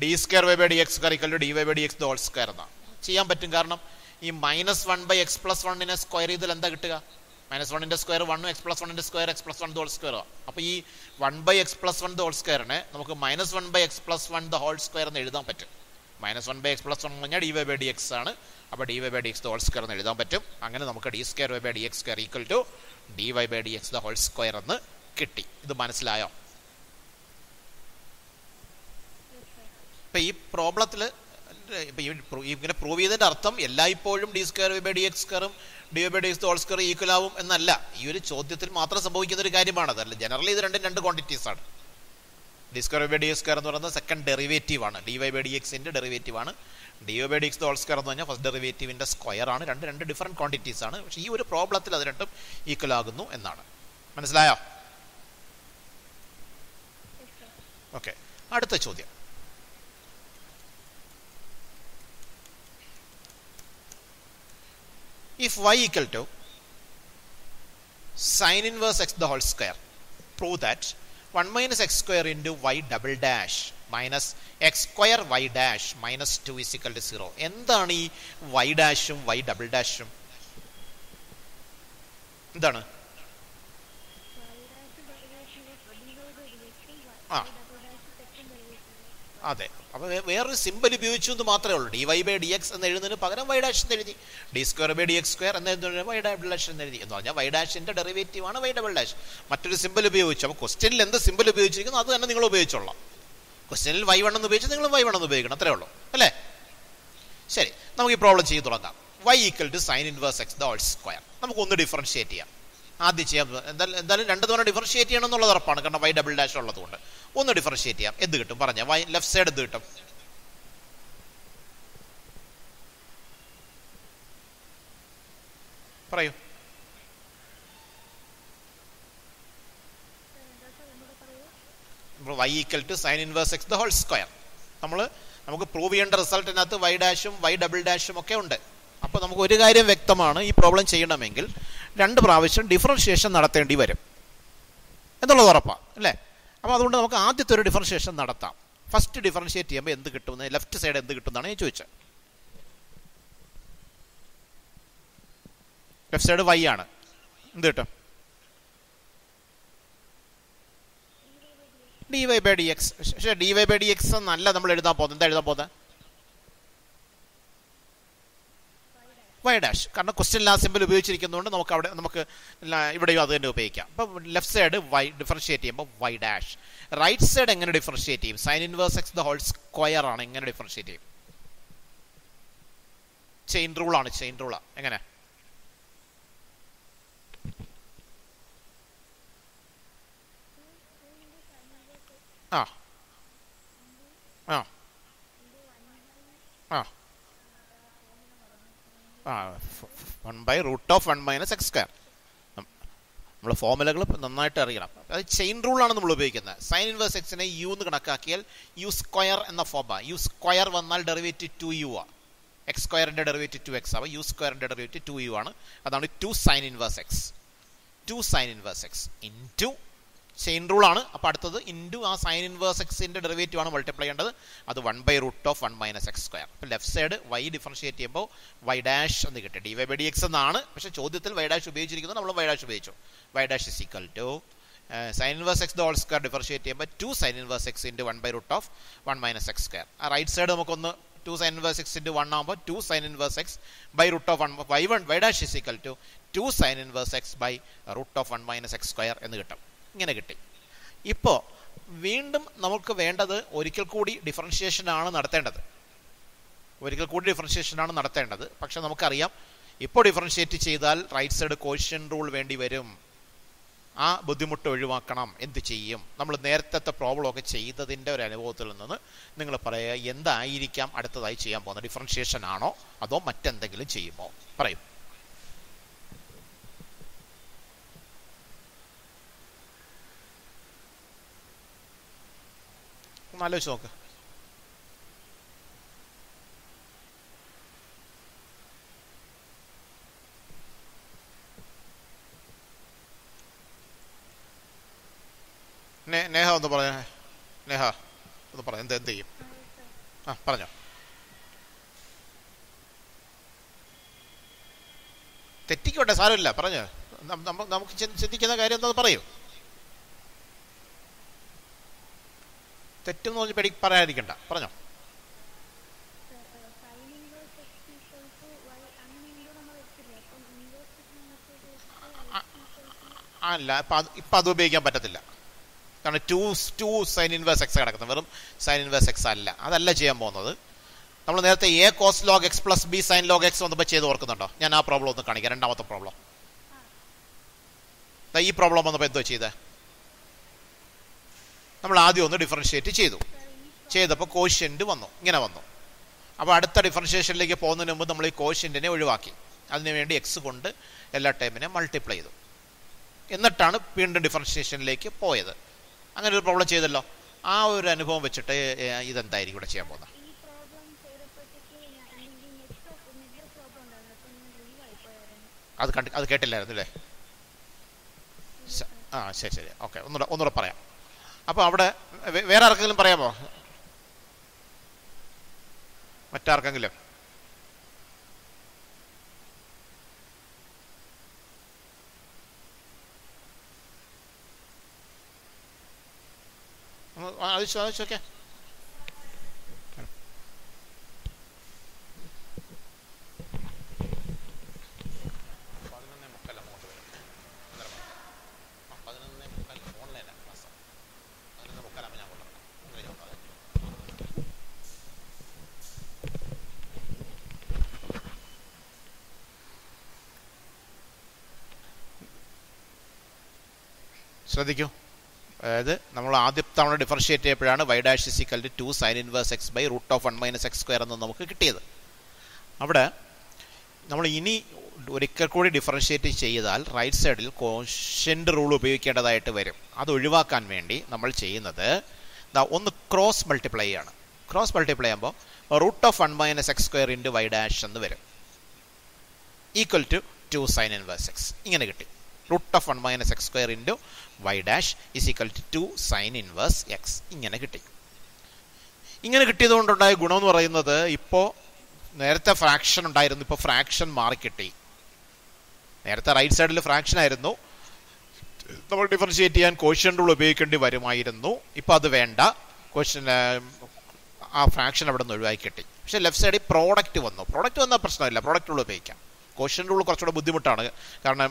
d square Y by D X square equal to d Y by D x whole square എന്നാണ്. ചെയ്യാൻ പറ്റും. കാരണം ഈ minus 1 by x plus 1 square ചെയ്താൽ എന്താ കിട്ടുക? Minus 1 square 1 x plus 1 square x plus 1 whole square. അപ്പോൾ ഈ 1 ബൈ എക്സ് പ്ലസ് 1 ഹോൾ സ്ക്വയറിനെ നമുക്ക് minus 1 by x plus 1 whole square എന്ന് എഴുതാൻ പറ്റും. മൈനസ് 1 ബൈ എക്സ് പ്ലസ് 1 എന്ന് പറഞ്ഞാൽ d Y by D x ആണ്. അപ്പോൾ d Y by D x whole square എന്ന് എഴുതാൻ പറ്റും. അങ്ങനെ നമുക്ക് D square Y by D X square equal to d Y by D x whole square എന്ന് കിട്ടി. ഇത് മനസ്സിലായോ? ഇപ്പം ഈ പ്രോബ്ലത്തിൽ ഇപ്പം ഇങ്ങനെ പ്രൂവ് ചെയ്തതിൻ്റെ അർത്ഥം എല്ലായ്പ്പോഴും d square Y by D x സ്ക്വയറും d Y by D x whole square equal ആവും എന്നല്ല. ഈ ഒരു ചോദ്യത്തിൽ മാത്രം സംഭവിക്കുന്ന ഒരു കാര്യമാണ്. അതല്ല ജനറലി ഇത് രണ്ടും 2 ക്വാണ്ടിറ്റീസ് ആണ്. D square by D X square എന്ന് പറയുന്നത് സെക്കൻഡ് ഡെറിവേറ്റീവ് ആണ്. ഡി വൈ ബൈ ഡി എക്സിൻ്റെ ഡെറിവേറ്റീവ് ആണ്. D Y by D x whole square എന്ന് പറഞ്ഞാൽ ഫസ്റ്റ് ഡെറിവേറ്റീവിൻ്റെ സ്ക്വയർ ആണ്. രണ്ട് ഡിഫറെൻറ്റ് ക്വാണ്ടിറ്റീസ് ആണ്. പക്ഷേ ഈ ഒരു പ്രോബ്ലത്തിൽ അത് രണ്ടും ഈക്വൽ ആകുന്നു എന്നാണ്. മനസ്സിലായോ? ഓക്കെ, അടുത്ത ചോദ്യം. If y equal to sin inverse x the whole square, prove that 1 minus x square into y double dash minus x square y dash minus 2 is equal to 0. എന്താണ് ഈ y ഡാഷും y double ഡാഷും? എന്താണ്? അതെ, അപ്പോൾ വേറൊരു symbol ഉപയോഗിച്ചു എന്ന് മാത്രമേ ഉള്ളൂ. D Y by D X എന്ന് എഴുതുന്നതിന് പകരം വൈ ഡാഷ് എന്ന് എഴുതി. D square by D X square എന്ന് വൈ ഡബിൾ ഡാഷ് എന്ന് എഴുതി. എന്ന് പറഞ്ഞാൽ വൈ ഡാഷിൻ്റെ ഡെറിവേറ്റീവ് ആണ് വൈ ഡബിൾ ഡാഷ്. മറ്റൊരു സിമ്പിൾ ഉപയോഗിച്ചു. അപ്പോൾ ക്വസ്റ്റ്യനിൽ എന്ത് സിമ്പിൾ ഉപയോഗിച്ചിരിക്കുന്നു അത് തന്നെ നിങ്ങൾ ഉപയോഗിച്ചോളാം. ക്വസ്റ്റ്യനിൽ വൈ വൺ എന്ന് ഉപയോഗിച്ചാൽ നിങ്ങൾ വൈ വൺ എന്ന് ഉപയോഗിക്കണം, അത്രേ ഉള്ളൂ അല്ലേ? ശരി, നമുക്ക് ഈ പ്രോബ്ലം ചെയ്ത് തുടങ്ങാം. Y equal to sine inverse x the whole square. നമുക്കൊന്ന് ഡിഫറൻഷിയേറ്റ് ചെയ്യാം. ആദ്യം ചെയ്യാം. എന്തായാലും 2 തവണ ഡിഫറൻഷിയേറ്റ് ചെയ്യണം എന്നുള്ളത് ഉറപ്പാണ്. കാരണം വൈ ഡബിൾ ഡാഷ് ഉള്ളതുകൊണ്ട് ഒന്ന് ഡിഫറൻഷിയേറ്റ് ചെയ്യാം. എന്ത് കിട്ടും പറഞ്ഞാൽ വൈ ലെഫ്റ്റ് സൈഡ് എന്ത് കിട്ടും? പറയൂ. y equal to sine inverse x the whole square. നമുക്ക് പ്രൂവ് ചെയ്യേണ്ട റിസൾട്ടിനകത്ത് y ഡാഷും y ഡബിൾ ഡാഷും ഒക്കെ ഉണ്ട്. അപ്പോൾ നമുക്ക് ഒരു കാര്യം വ്യക്തമാണ്, ഈ പ്രോബ്ലം ചെയ്യണമെങ്കിൽ 2 പ്രാവശ്യം ഡിഫറൻഷിയേഷൻ നടത്തേണ്ടി വരും എന്നുള്ളത് ഉറപ്പാണ് അല്ലേ. അപ്പോൾ അതുകൊണ്ട് നമുക്ക് ആദ്യത്തെ ഒരു ഡിഫറൻഷിയേഷൻ നടത്താം. ഫസ്റ്റ് ഡിഫറൻഷിയേറ്റ് ചെയ്യുമ്പോൾ എന്ത് കിട്ടുമെന്ന്, ലെഫ്റ്റ് സൈഡ് എന്ത് കിട്ടുമെന്നാണ് ഞാൻ ചോദിച്ചത്. ലെഫ്റ്റ് സൈഡ് y ആണ്, എന്ത് കിട്ടും? dy by dx. പക്ഷേ dy by dx എന്നല്ല നമ്മൾ എഴുതാൻ പോകുന്നത്. എന്താ എഴുതാൻ പോകുന്നത്? y dash. കാരണം ക്വസ്റ്റ്യൻ ലാസ്റ്റ് സിമ്പിൾ ഉപയോഗിച്ചിരിക്കുന്നതുകൊണ്ട് നമുക്ക് ഇവിടെയും അത് തന്നെ ഉപയോഗിക്കാം. അപ്പം ലെഫ്റ്റ് സൈഡ് y ഡിഫറൻഷിയേറ്റ് ചെയ്യുമ്പോൾ y ഡാഷ്. റൈറ്റ് സൈഡ് എങ്ങനെ ഡിഫറൻഷിയേറ്റ് ചെയ്യും? Sine inverse x the whole square ആണ്. എങ്ങനെ ഡിഫറൻഷിയേറ്റ് ചെയ്യും? ചെയിൻ റൂളാണ്. ചെയിൻ റൂളാണ്. എങ്ങനെ? ആ ആ ആ 1/√(1 - x²). നമ്മൾ ഫോമുലകൾ നന്നായിട്ട് അറിയണം. അത് ചെയിൻ റൂളാണ് നമ്മൾ ഉപയോഗിക്കുന്നത്. സൈൻ ഇൻവേഴ്സ് എക്സിനെ യു എന്ന് കണക്കാക്കിയാൽ യു സ്ക്വയർ എന്ന ഫോമാണ്. യു സ്ക്വയർ വന്നാൽ ഡെറിവേറ്റീവ് 2u ആണ്. എക്സ് സ്ക്വയറിൻ്റെ ഡെറിവേറ്റീവ് 2x ആവും. യു സ്ക്വയറിൻ്റെ ഡെറിവേറ്റീവ് 2u ആണ്. അതാണ് 2 sine inverse x. 2 sine inverse x into chain റൂളാണ്. അപ്പോൾ അടുത്തത് ഇൻറ്റു ആ സൈൻ ഇൻവേഴ്സ് എക്സിൻ്റെ ഡെറിവേറ്റീവ് ആണ് മൾട്ടിപ്ലൈ ചെയ്യേണ്ടത്. അത് 1/√(1 - x²). അപ്പോൾ ലെഫ്റ്റ് സൈഡ് y ഡിഫറൻഷിയേറ്റ് ചെയ്യുമ്പോൾ y ഡാഷ് എന്ന് കിട്ടി. dy by dx എന്നാണ്, പക്ഷേ ചോദ്യത്തിൽ y ഡാഷ് ഉപയോഗിച്ചിരിക്കുന്നത്, നമ്മൾ y ഡാഷ് ഉപയോഗിച്ചു. y dash is equal to sine inverse x the whole square differentiate ചെയ്യുമ്പോൾ 2 sine inverse x into 1/√(1 - x²). ആ റൈറ്റ് സൈഡ് നമുക്കൊന്ന് 2 സൈൻ ഇൻവേഴ്സ് എക്സ് ഇൻറ്റു 1 ആകുമ്പോൾ 2 sine inverse x √(1 y dash is equal to 2 sine inverse x √(1 - x² എന്ന് കിട്ടും. ഇങ്ങനെ കിട്ടി. ഇപ്പോൾ വീണ്ടും നമുക്ക് വേണ്ടത് ഒരിക്കൽ കൂടി ഡിഫറൻഷിയേഷനാണ് നടത്തേണ്ടത്. പക്ഷെ നമുക്കറിയാം ഇപ്പോൾ ഡിഫറൻഷിയേറ്റ് ചെയ്താൽ റൈറ്റ് സൈഡ് കോഷ്യൻ റൂൾ വേണ്ടി വരും. ആ ബുദ്ധിമുട്ട് ഒഴിവാക്കണം. എന്ത് ചെയ്യും? നമ്മൾ നേരത്തെ പ്രോബ്ലമൊക്കെ ചെയ്തതിൻ്റെ ഒരു അനുഭവത്തിൽ നിന്ന് നിങ്ങൾ പറയുക, എന്തായിരിക്കാം അടുത്തതായി ചെയ്യാൻ പോകുന്നത്? ഡിഫറൻഷിയേഷൻ ആണോ അതോ മറ്റെന്തെങ്കിലും ചെയ്യുമോ? പറയും. ആലോചിച്ച് നോക്ക്. നേഹ ഒന്ന് പറഞ്ഞേ. നേഹ ഒന്ന് പറഞ്ഞു. എന്ത് ചെയ്യും? ആ പറഞ്ഞോ. തെറ്റിക്കോട്ടെ, സാരമില്ല, പറഞ്ഞോ. നമുക്ക് ചിന്തിക്കുന്ന കാര്യം എന്താ പറയൂ. തെറ്റെന്ന് പറഞ്ഞ് പറയാതിരിക്കണ്ട, പറഞ്ഞോ. അല്ല, ഇപ്പം അത് ഉപയോഗിക്കാൻ പറ്റത്തില്ല. കാരണം 2 സൈൻ ഇൻവേഴ്സ് എക്സ് കിടക്കുന്നത്, വെറും സൈൻ ഇൻവേഴ്സ് എക്സ് അല്ല. അതല്ല ചെയ്യാൻ പോകുന്നത്. നമ്മൾ നേരത്തെ a cos log x + b sin log x വന്നപ്പോൾ ചെയ്ത് ഓർക്കുന്നുണ്ടോ? ഞാൻ ആ പ്രോബ്ലം ഒന്ന് കാണിക്കാം. രണ്ടാമത്തെ പ്രോബ്ലം. ഈ പ്രോബ്ലം വന്നപ്പോൾ എന്തോ ചെയ്തേ? നമ്മൾ ആദ്യം ഒന്ന് ഡിഫറൻഷിയേറ്റ് ചെയ്തപ്പോൾ കോഷ്യൻ്റ് ഇങ്ങനെ വന്നു. അപ്പോൾ അടുത്ത ഡിഫറൻഷിയേഷനിലേക്ക് പോകുന്നതിന് മുമ്പ് നമ്മൾ ഈ കോഷ്യൻറ്റിനെ ഒഴിവാക്കി. അതിനുവേണ്ടി എക്സ് കൊണ്ട് എല്ലാ ടൈമിനെയും മൾട്ടിപ്ലൈ ചെയ്തു. എന്നിട്ടാണ് വീണ്ടും ഡിഫറൻഷിയേഷനിലേക്ക് പോയത്. അങ്ങനെ ഒരു പ്രോബ്ലം ചെയ്തല്ലോ. ആ ഒരു അനുഭവം വെച്ചിട്ട് ഇതെന്തായിരിക്കും ഇവിടെ ചെയ്യാൻ പോകുന്നത്? അത് കേട്ടില്ലായിരുന്നു അല്ലേ? ആ ശരി. ഓക്കെ, ഒന്നുകൂടെ പറയാം. അപ്പോൾ അവിടെ വേറെ ആർക്കെങ്കിലും പറയാമോ? മറ്റാർക്കെങ്കിലും? ആലോചിച്ചോക്കെ. ശ്രദ്ധിക്കൂ. അതായത് നമ്മൾ ആദ്യത്തെ തവണ ഡിഫറൻഷിയേറ്റ് ചെയ്യപ്പോഴാണ് y dash is equal to 2 sine inverse x √(1 - x² എന്ന് നമുക്ക് കിട്ടിയത്. അവിടെ നമ്മൾ ഇനി ഒരിക്കൽ കൂടി ഡിഫറൻഷ്യേറ്റ് ചെയ്താൽ റൈറ്റ് സൈഡിൽ കോഷ്യൻ്റ് റൂൾ ഉപയോഗിക്കേണ്ടതായിട്ട് വരും. അത് ഒഴിവാക്കാൻ വേണ്ടി നമ്മൾ ചെയ്യുന്നത് ഒന്ന് ക്രോസ് മൾട്ടിപ്ലൈ ആണ്. ക്രോസ് മൾട്ടിപ്ലൈ ചെയ്യുമ്പോൾ root of 1 minus x square into y dash എന്ന് വരും, equal to 2 sine inverse x. ഇങ്ങനെ കിട്ടി. Root of 1 minus x square into y dash is equal to 2 sine inverse x. ഇങ്ങനെ കിട്ടി. ഇങ്ങനെ കിട്ടിയതുകൊണ്ടുണ്ടായ ഗുണമെന്ന് പറയുന്നത്, ഇപ്പോൾ നേരത്തെ ഫ്രാക്ഷൻ ഉണ്ടായിരുന്നു, ഇപ്പോൾ ഫ്രാക്ഷൻ മാറിക്കിട്ടി. നേരത്തെ റൈറ്റ് സൈഡിൽ ഫ്രാക്ഷൻ ആയിരുന്നു, നമ്മൾ ഡിഫറൻഷിയേറ്റ് ചെയ്യാൻ കോഷ്യൻ്റ് റൂൾ ഉപയോഗിക്കേണ്ടി വരുമായിരുന്നു. ഇപ്പോൾ അത് വേണ്ട, ആ ഫ്രാക്ഷൻ അവിടെ നിന്ന് ഒഴിവാക്കി കിട്ടി. പക്ഷേ ലെഫ്റ്റ് സൈഡിൽ പ്രോഡക്റ്റ് വന്നു. പ്രോഡക്റ്റ് വന്നാൽ പ്രശ്നമില്ല, പ്രോഡക്റ്റ് റൂൾ ഉപയോഗിക്കാം. കോഷ്യൻ്റ് റൂൾ കുറച്ചുകൂടെ ബുദ്ധിമുട്ടാണ്, കാരണം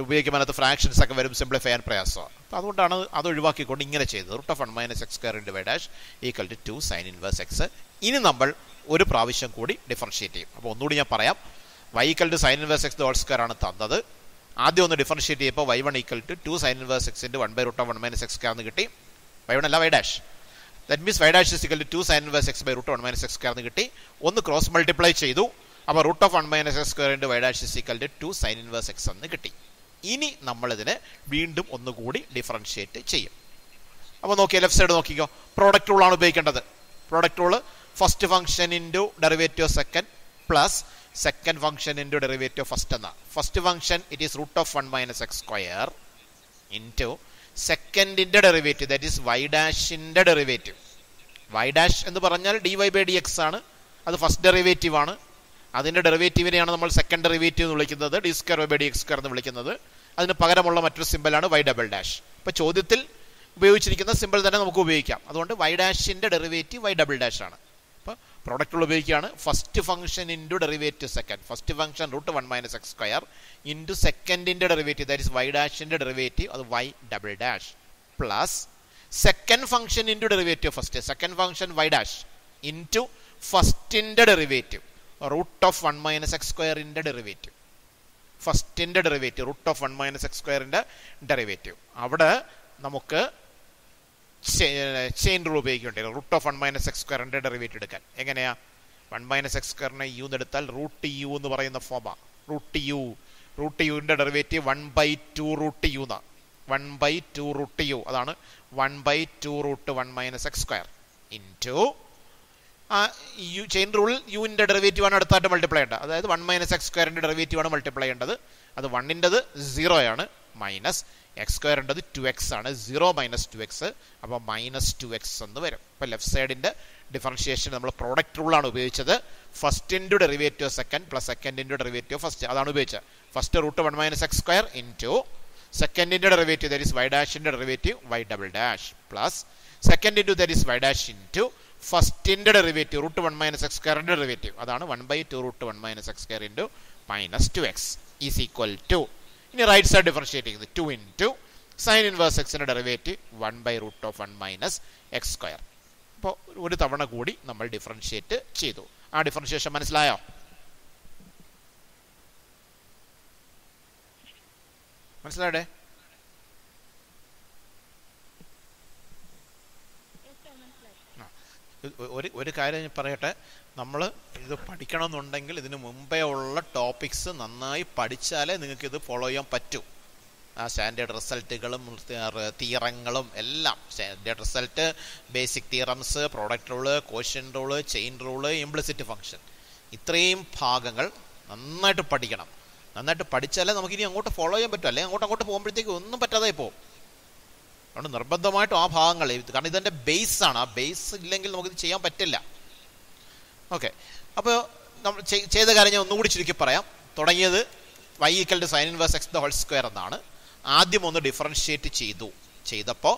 ഉപയോഗിക്കുമ്പോൾ അതിനകത്ത് ഫ്രാക്ഷൻസ് ഒക്കെ വരും, സിംപ്ലിഫൈ ചെയ്യാൻ പ്രയാസമാണ്. അപ്പോൾ അതുകൊണ്ടാണ് അത് ഒഴിവാക്കിക്കൊണ്ട് ഇങ്ങനെ ചെയ്തത്. Root of 1 minus x square into y dash equal to 2 sine inverse x. ഇനി നമ്മൾ ഒരു പ്രാവശ്യം കൂടി ഡിഫറൻഷിയേറ്റ് ചെയ്യും. അപ്പോൾ ഒന്നുകൂടി ഞാൻ പറയാം. y equal to sine inverse x whole square ആണ് തന്നത്. ആദ്യം ഒന്ന് ഡിഫറൻഷിയേറ്റ് ചെയ്യുമ്പോൾ y1 equal to 2 sine inverse x into 1 by root of 1 minus x square എന്ന് കിട്ടി. y1 അല്ല y dash. That means y dash is equal to 2 sine inverse x by root 1 minus x square എന്ന് കിട്ടി. ഒന്ന് cross multiply ചെയ്തു. അപ്പോൾ root of 1 minus x square into y dash is equal to 2 sine inverse x എന്ന് കിട്ടി. ഇനി നമ്മളിതിനെ വീണ്ടും ഒന്നുകൂടി ഡിഫറൻഷിയേറ്റ് ചെയ്യും. അപ്പോൾ നോക്കിയാൽ ലെഫ്റ്റ് സൈഡ് നോക്കിക്കോ, പ്രോഡക്റ്റ് റൂളാണ് ഉപയോഗിക്കേണ്ടത്. Product rule first function into derivative of second plus second function into derivative of first എന്നാണ്. First function it is root of 1 minus x square into സെക്കൻഡിൻ്റെ ഡെറിവേറ്റീവ്, ദാറ്റ് ഈസ് വൈ ഡാഷിൻ്റെ derivative. Y dash എന്ന് പറഞ്ഞാൽ d Y by D x ആണ്. അത് first derivative ആണ്. അതിൻ്റെ ഡെറിവേറ്റീവിനെയാണ് നമ്മൾ സെക്കൻഡ് ഡെറിവേറ്റീവ് എന്ന് വിളിക്കുന്നത്, d square by D X square എന്ന് വിളിക്കുന്നത്. അതിന് പകരമുള്ള മറ്റൊരു സിമ്പിളാണ് വൈ ഡബിൾ ഡാഷ്. ഇപ്പോൾ ചോദ്യത്തിൽ ഉപയോഗിച്ചിരിക്കുന്ന സിമ്പിൾ തന്നെ നമുക്ക് ഉപയോഗിക്കാം. അതുകൊണ്ട് വൈ ഡാഷിൻ്റെ ഡെറിവേറ്റീവ് വൈ ഡബിൾ ഡാഷ് ആണ്. അപ്പോൾ പ്രോഡക്റ്റ് റൂൾ ഉപയോഗിക്കുകയാണ്. First function into derivative second, first function root 1 minus x square into സെക്കൻഡിൻ്റെ ഡെറിവേറ്റീവ്, ദാറ്റ് ഇസ് വൈ ഡാഷിൻ്റെ ഡെറിവേറ്റീവ്, അത് y double dash plus second function into derivative first, second function y dash into ഫസ്റ്റിൻ്റെ derivative root of 1 minus x സ്ക്വയറിൻ്റെ derivative. ഫസ്റ്റിൻ്റെ derivative root of 1 minus x സ്ക്വയറിൻ്റെ derivative. അവിടെ നമുക്ക് chain rule ഉപയോഗിക്കേണ്ടി വരും. റൂട്ട് ഓഫ് 1 മൈനസ് എക്സ് സ്ക്വയറിൻ്റെ derivative എടുക്കാൻ എങ്ങനെയാ? 1 മൈനസ് എക്സ് സ്ക്വയറിനെ യു എന്ന് എടുത്താൽ റൂട്ട് യു എന്ന് പറയുന്ന ഫോമാണ്. റൂട്ട് യുവിൻ്റെ ഡെറിവേറ്റീവ് 1/2 റൂട്ട് യു എന്നാണ്. 1/2 റൂട്ട് യു, അതാണ് 1/2 root 1 minus x square into u. Chain റൂളിൽ യുവിൻ്റെ ഡെറിവേറ്റീവ് ആണ് അടുത്തായിട്ട് മൾട്ടിപ്ലൈ ചെയ്യേണ്ടത്. അതായത് 1 മൈനസ് എക്സ് സ്ക്വയറിൻ്റെ ഡെറിവേറ്റീവ് ആണ് മൾട്ടിപ്ലൈ ചെയ്യേണ്ടത്. അത് 1ൻ്റെത് 0 ആണ്, മൈനസ് എക്സ് സ്ക്വയറിൻ്റെത് 2x ആണ്. 0 മൈനസ് 2x, അപ്പോൾ മൈനസ് 2x എന്ന് വരും. ഇപ്പോൾ ലെഫ്റ്റ് സൈഡിൻ്റെ ഡിഫറൻഷിയേഷൻ നമ്മൾ പ്രോഡക്റ്റ് റൂളാണ് ഉപയോഗിച്ചത്. First into derivative second plus second into derivative first, അതാണ് ഉപയോഗിച്ചത്. First root 1 minus x square into സെക്കൻഡിൻ്റെ ഡെറിവേറ്റീവ്, ദാറ്റ് ഇസ് വൈ ഡാഷിൻ്റെ derivative y double dash plus second into that is y dash into ഫസ്റ്റിൻ്റെ derivative root 1 minus x സ്ക്വയറിൻ്റെ derivative, അതാണ് 1/2 root 1 minus x square into minus 2x is equal to. ഇനി right side differentiate ചെയ്യുന്നത് 2 into sine inverse എക്സിൻ്റെ derivative 1/റൂട്ട് of 1 minus x square. അപ്പോൾ ഒരു തവണ കൂടി നമ്മൾ ഡിഫറൻഷിയേറ്റ് ചെയ്തു. ആ ഡിഫറൻഷിയേഷൻ മനസ്സിലായോ? മനസ്സിലായേ? ഒരു കാര്യം ഞാൻ പറയട്ടെ, നമ്മൾ ഇത് പഠിക്കണമെന്നുണ്ടെങ്കിൽ ഇതിന് മുമ്പേ ഉള്ള ടോപ്പിക്സ് നന്നായി പഠിച്ചാലേ നിങ്ങൾക്കിത് ഫോളോ ചെയ്യാൻ പറ്റൂ. ആ സ്റ്റാൻഡേർഡ് റിസൾട്ടുകളും തിയറങ്ങളും എല്ലാം, standard result, basic theorems, product rule, quotient rule, chain rule, implicit function, ഇത്രയും ഭാഗങ്ങൾ നന്നായിട്ട് പഠിക്കണം. നന്നായിട്ട് പഠിച്ചാലേ നമുക്കിനി അങ്ങോട്ട് ഫോളോ ചെയ്യാൻ പറ്റും. അല്ലെങ്കിൽ അങ്ങോട്ട് പോകുമ്പോഴത്തേക്ക് ഒന്നും പറ്റാതെ പോകും. അതുകൊണ്ട് നിർബന്ധമായിട്ടും ആ ഭാഗങ്ങൾ, കാരണം ഇതെൻ്റെ ബേസാണ്. ആ ബേസ് ഇല്ലെങ്കിൽ നമുക്കിത് ചെയ്യാൻ പറ്റില്ല. ഓക്കെ, അപ്പോൾ നമ്മൾ ചെയ്ത കാര്യം ഞാൻ ഒന്നുകൂടി ചുരുക്കി പറയാം. തുടങ്ങിയത് y equal to sine inverse x the whole square എന്നാണ്. ആദ്യം ഒന്ന് ഡിഫറൻഷിയേറ്റ് ചെയ്തപ്പോൾ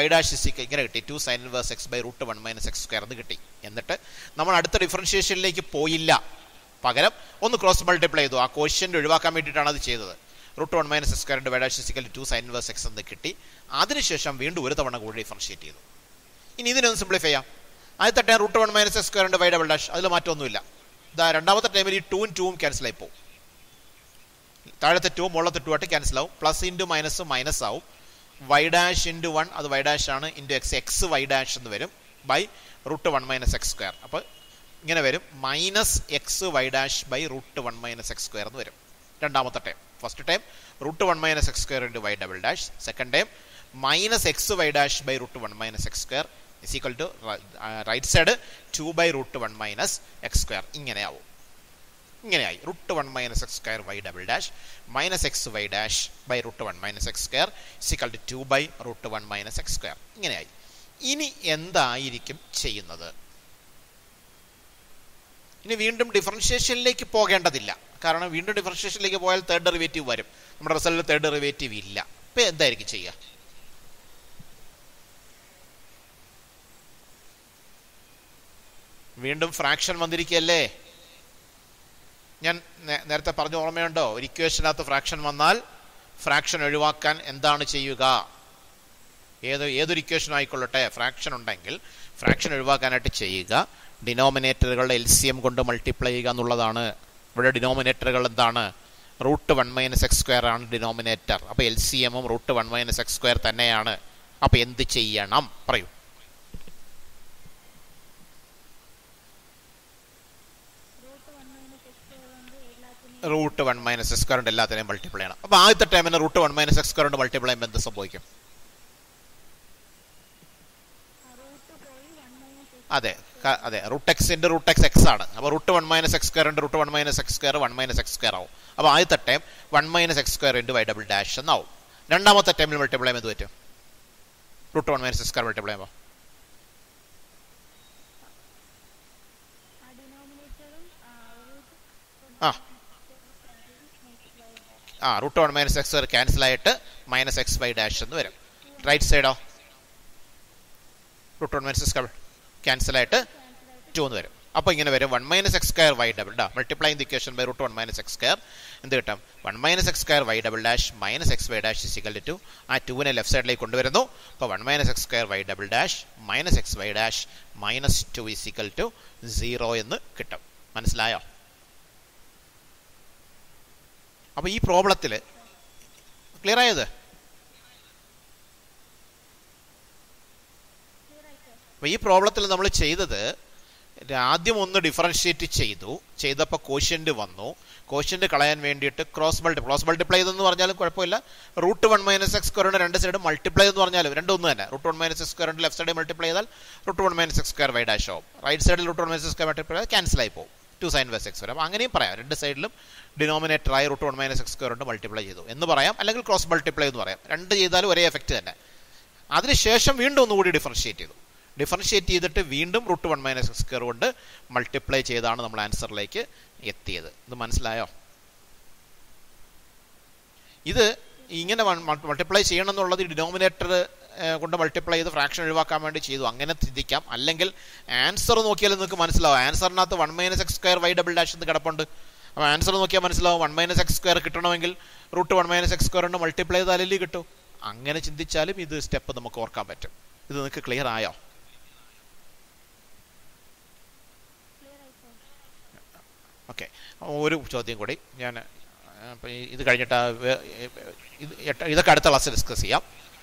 y ഡാഷ് ഇസ് ഈക്വൽ ഇങ്ങനെ കിട്ടി, 2 sine inverse x by root 1 minus x square എന്ന് കിട്ടി. എന്നിട്ട് നമ്മൾ അടുത്ത ഡിഫറൻഷിയേഷനിലേക്ക് പോയില്ല, പകരം ഒന്ന് ക്രോസ് മൾട്ടിപ്ലൈ ചെയ്തു. ആ ക്വസ്റ്റ്യൻ ഒഴിവാക്കാൻ വേണ്ടിയിട്ടാണ് അത് ചെയ്തത്. Root 1 minus x square y dash is equal to 2 sine inverse x എന്ന് കിട്ടി. അതിനുശേഷം വീണ്ടും ഒരു തവണ കൂടി ഡിഫറൻഷിയേറ്റ് ചെയ്തു. ഇനി ഇതിനൊന്ന് സിംപ്ലിഫൈ ചെയ്യാം. ആദ്യത്തെ time root 1 minus x square y double dash, അതിൽ മാറ്റമൊന്നുമില്ല. രണ്ടാമത്തെ ടൈമിൽ ഈ 2 ഉം 2 ഉം ക്യാൻസൽ ആയി പോകും. താഴത്തെ 2 മുകളിലത്തെ 2 ആയിട്ട് ക്യാൻസൽ ആവും. പ്ലസ് ഇൻറ്റു മൈനസ് മൈനസ് ആവും. y ഡാഷ് ഇൻറ്റു 1, അത് y ഡാഷ് ആണ്, ഇൻറ്റു എക്സ് വൈ ഡാഷ് എന്ന് വരും, by root 1 minus x square. അപ്പോൾ ഇങ്ങനെ വരും minus x y dash by root 1 minus x square എന്ന് വരും. രണ്ടാമത്തെ time. First time root 1 minus x square into y double dash. Second time minus x y dash by root 1 minus x square is equal to right side 2 by root 1 minus x square. ഇങ്ങനെയാവും. ഇങ്ങനെയായി root 1 minus x square y double dash minus x y dash by root 1 minus x square is equal to 2 by root 1 minus x square. ഇങ്ങനെയായി. ഇനി എന്തായിരിക്കും ചെയ്യുന്നത്? ഇനി വീണ്ടും ഡിഫറൻഷിയേഷനിലേക്ക് പോകേണ്ടതില്ല. കാരണം വീണ്ടും ഡിഫറൻഷിയേഷനിലേക്ക് പോയാൽ തേർഡ് ഡെറിവേറ്റീവ് വരും. നമ്മുടെ റിസൾട്ടിൽ തേർഡ് ഡെറിവേറ്റീവ് ഇല്ല. ഇപ്പം എന്തായിരിക്കും ചെയ്യുക? വീണ്ടും ഫ്രാക്ഷൻ വന്നിരിക്കുകയല്ലേ. ഞാൻ നേരത്തെ പറഞ്ഞ ഓർമ്മയുണ്ടോ? ഒരു ഇക്വേഷനകത്ത് ഫ്രാക്ഷൻ വന്നാൽ ഫ്രാക്ഷൻ ഒഴിവാക്കാൻ എന്താണ് ചെയ്യുക? ഏതൊരു ഇക്വേഷൻ ആയിക്കൊള്ളട്ടെ, ഫ്രാക്ഷൻ ഉണ്ടെങ്കിൽ ഫ്രാക്ഷൻ ഒഴിവാക്കാനായിട്ട് ചെയ്യുക ഡിനോമിനേറ്ററുകളുടെ LCM കൊണ്ട് മൾട്ടിപ്ലൈ ചെയ്യുക എന്നുള്ളതാണ്. ഇവിടെ ഡിനോമിനേറ്ററുകൾ എന്താണ്? റൂട്ട് 1 മൈനസ് എക്സ് സ്ക്വയർ ആണ് ഡിനോമിനേറ്റർ. അപ്പോൾ LCMും റൂട്ട് 1 മൈനസ് എക്സ് സ്ക്വയർ തന്നെയാണ്. അപ്പോൾ എന്ത് ചെയ്യണം പറയൂ? റൂട്ട് 1 മൈനസ് എക്സ് സ്ക്വയർ കൊണ്ട് എല്ലാത്തിനെയും മൾട്ടിപ്ലൈ ചെയ്യണം. അപ്പോൾ ആദ്യത്തെ ടൈമിന് റൂട്ട് 1 മൈനസ് എക്സ് സ്ക്വയർ കൊണ്ട് മൾട്ടിപ്ലൈ ചെയ്യുമ്പോൾ എന്ത് സംഭവിക്കും? അതെ അതെ, root x into root x x ആണ്. അപ്പോൾ root 1 minus x square into root 1 minus x square 1 minus x square ആവും. അപ്പോൾ ആദ്യത്തെ time 1 minus x square into y double dash എന്നാവും. രണ്ടാമത്തെ ടൈമിൽ മൾട്ടിപ്ലൈ ചെയ്യുമ്പോൾ എന്ത് പറ്റും? Root 1 minus x square multiply ചെയ്യുമ്പോൾ root 1 minus x square cancel ആയിട്ട് മൈനസ് എക്സ് വൈ ഡാഷ് എന്ന് വരും. റൈറ്റ് സൈഡോ root 1 minus x square cancel ആയിട്ട് 2 എന്ന് വരും. അപ്പോൾ ഇങ്ങനെ വരും 1 minus x square y double dash multiply the equation by root 1 minus x square എന്ത് കിട്ടും? 1 minus x square y double dash minus x y dash is equal to 2. ആ 2നെ ലെഫ്റ്റ് സൈഡിലേക്ക് കൊണ്ടുവരുന്നു. അപ്പോൾ 1 minus x square y double dash minus x y dash minus 2 is equal to 0 എന്ന് കിട്ടും. മനസ്സിലായോ? അപ്പോൾ ഈ പ്രോബ്ലത്തിൽ ക്ലിയർ ആയത്? അപ്പോൾ ഈ പ്രോബ്ലത്തിൽ നമ്മൾ ചെയ്തത് ആദ്യം ഒന്ന് ഡിഫറൻഷിയേറ്റ് ചെയ്തപ്പോൾ കോഷ്യന്റ് വന്നു. കോഷ്യന്റ് കളയാൻ വേണ്ടിയിട്ട് ക്രോസ് മൾട്ടിപ്ലൈ ചെയ്തെന്ന് പറഞ്ഞാലും കുഴപ്പമില്ല. റൂട്ട് 1 മൈനസ് എക്സ് സ്ക്വയറിന്റെ രണ്ട് സൈഡ് മൾട്ടിപ്ലൈ എന്ന് പറഞ്ഞാലും രണ്ടും ഒന്ന് തന്നെ. റൂട്ട് 1 മൈനസ് എക്സ് സ്ക്വയറിന്റെ ലെഫ്റ്റ് സൈഡ് മൾട്ടിപ്ലൈ ചെയ്താൽ root 1 minus x square y dash ആവും. റൈറ്റ് സൈഡിൽ root 1 minus x square multiply ചെയ്താൽ ക്യാൻസൽ ആയി പോകും. 2 സൈൻ വേഴ്സ് എക്സ് വരും. അപ്പോൾ അങ്ങനെയും പറയാം. രണ്ട് സൈഡിലും ഡിനോമിനേറ്ററായി റൂട്ട് 1 മൈനസ് എക്സ് സ്ക്വയർ കൊണ്ട് മൾട്ടിപ്ലൈ ചെയ്തു എന്ന് പറയാം. അല്ലെങ്കിൽ ക്രോസ് മൾട്ടിപ്ലൈ എന്ന് പറയാം. രണ്ട് ചെയ്താലും ഒരേ എഫക്റ്റ് തന്നെ. അതിനുശേഷം വീണ്ടും ഒന്നുകൂടി ഡിഫറൻഷിയേറ്റ് ചെയ്തിട്ട് വീണ്ടും റൂട്ട് 1 മൈനസ് എക്സ് സ്ക്വയർ കൊണ്ട് മൾട്ടിപ്ലൈ ചെയ്താണ് നമ്മൾ ആൻസറിലേക്ക് എത്തിയത്. ഇത് മനസ്സിലായോ? ഇത് ഇങ്ങനെ മൾട്ടിപ്ലൈ ചെയ്യണം എന്നുള്ളത് ഡിനോമിനേറ്റർ കൊണ്ട് മൾട്ടിപ്ലൈ ചെയ്ത് ഫ്രാക്ഷൻ ഒഴിവാക്കാൻ വേണ്ടി ചെയ്തു. അങ്ങനെ ചിന്തിക്കാം. അല്ലെങ്കിൽ ആൻസർ നോക്കിയാൽ നിങ്ങൾക്ക് മനസ്സിലാവും. ആൻസറിനകത്ത് 1 minus x square y double dash എന്ന് കിടപ്പുണ്ട്. അപ്പോൾ ആൻസർ നോക്കിയാൽ മനസ്സിലാവും 1 മൈനസ് എക്സ് സ്ക്വയർ കിട്ടണമെങ്കിൽ റൂട്ട് 1 മൈനസ് എക്സ് സ്ക്വയർ കൊണ്ട് മൾട്ടിപ്ലൈ ചെയ്താലല്ലേ കിട്ടും. അങ്ങനെ ചിന്തിച്ചാലും ഇത് സ്റ്റെപ്പ് നമുക്ക് ഓർക്കാൻ പറ്റും. ഇത് നിങ്ങൾക്ക് ക്ലിയർ ആയോ? ഓക്കെ, ഒരു ചോദ്യം കൂടി ഞാൻ ഇത് കഴിഞ്ഞിട്ട് ഇതൊക്കെ അടുത്ത ക്ലാസ്സിൽ ഡിസ്കസ് ചെയ്യാം.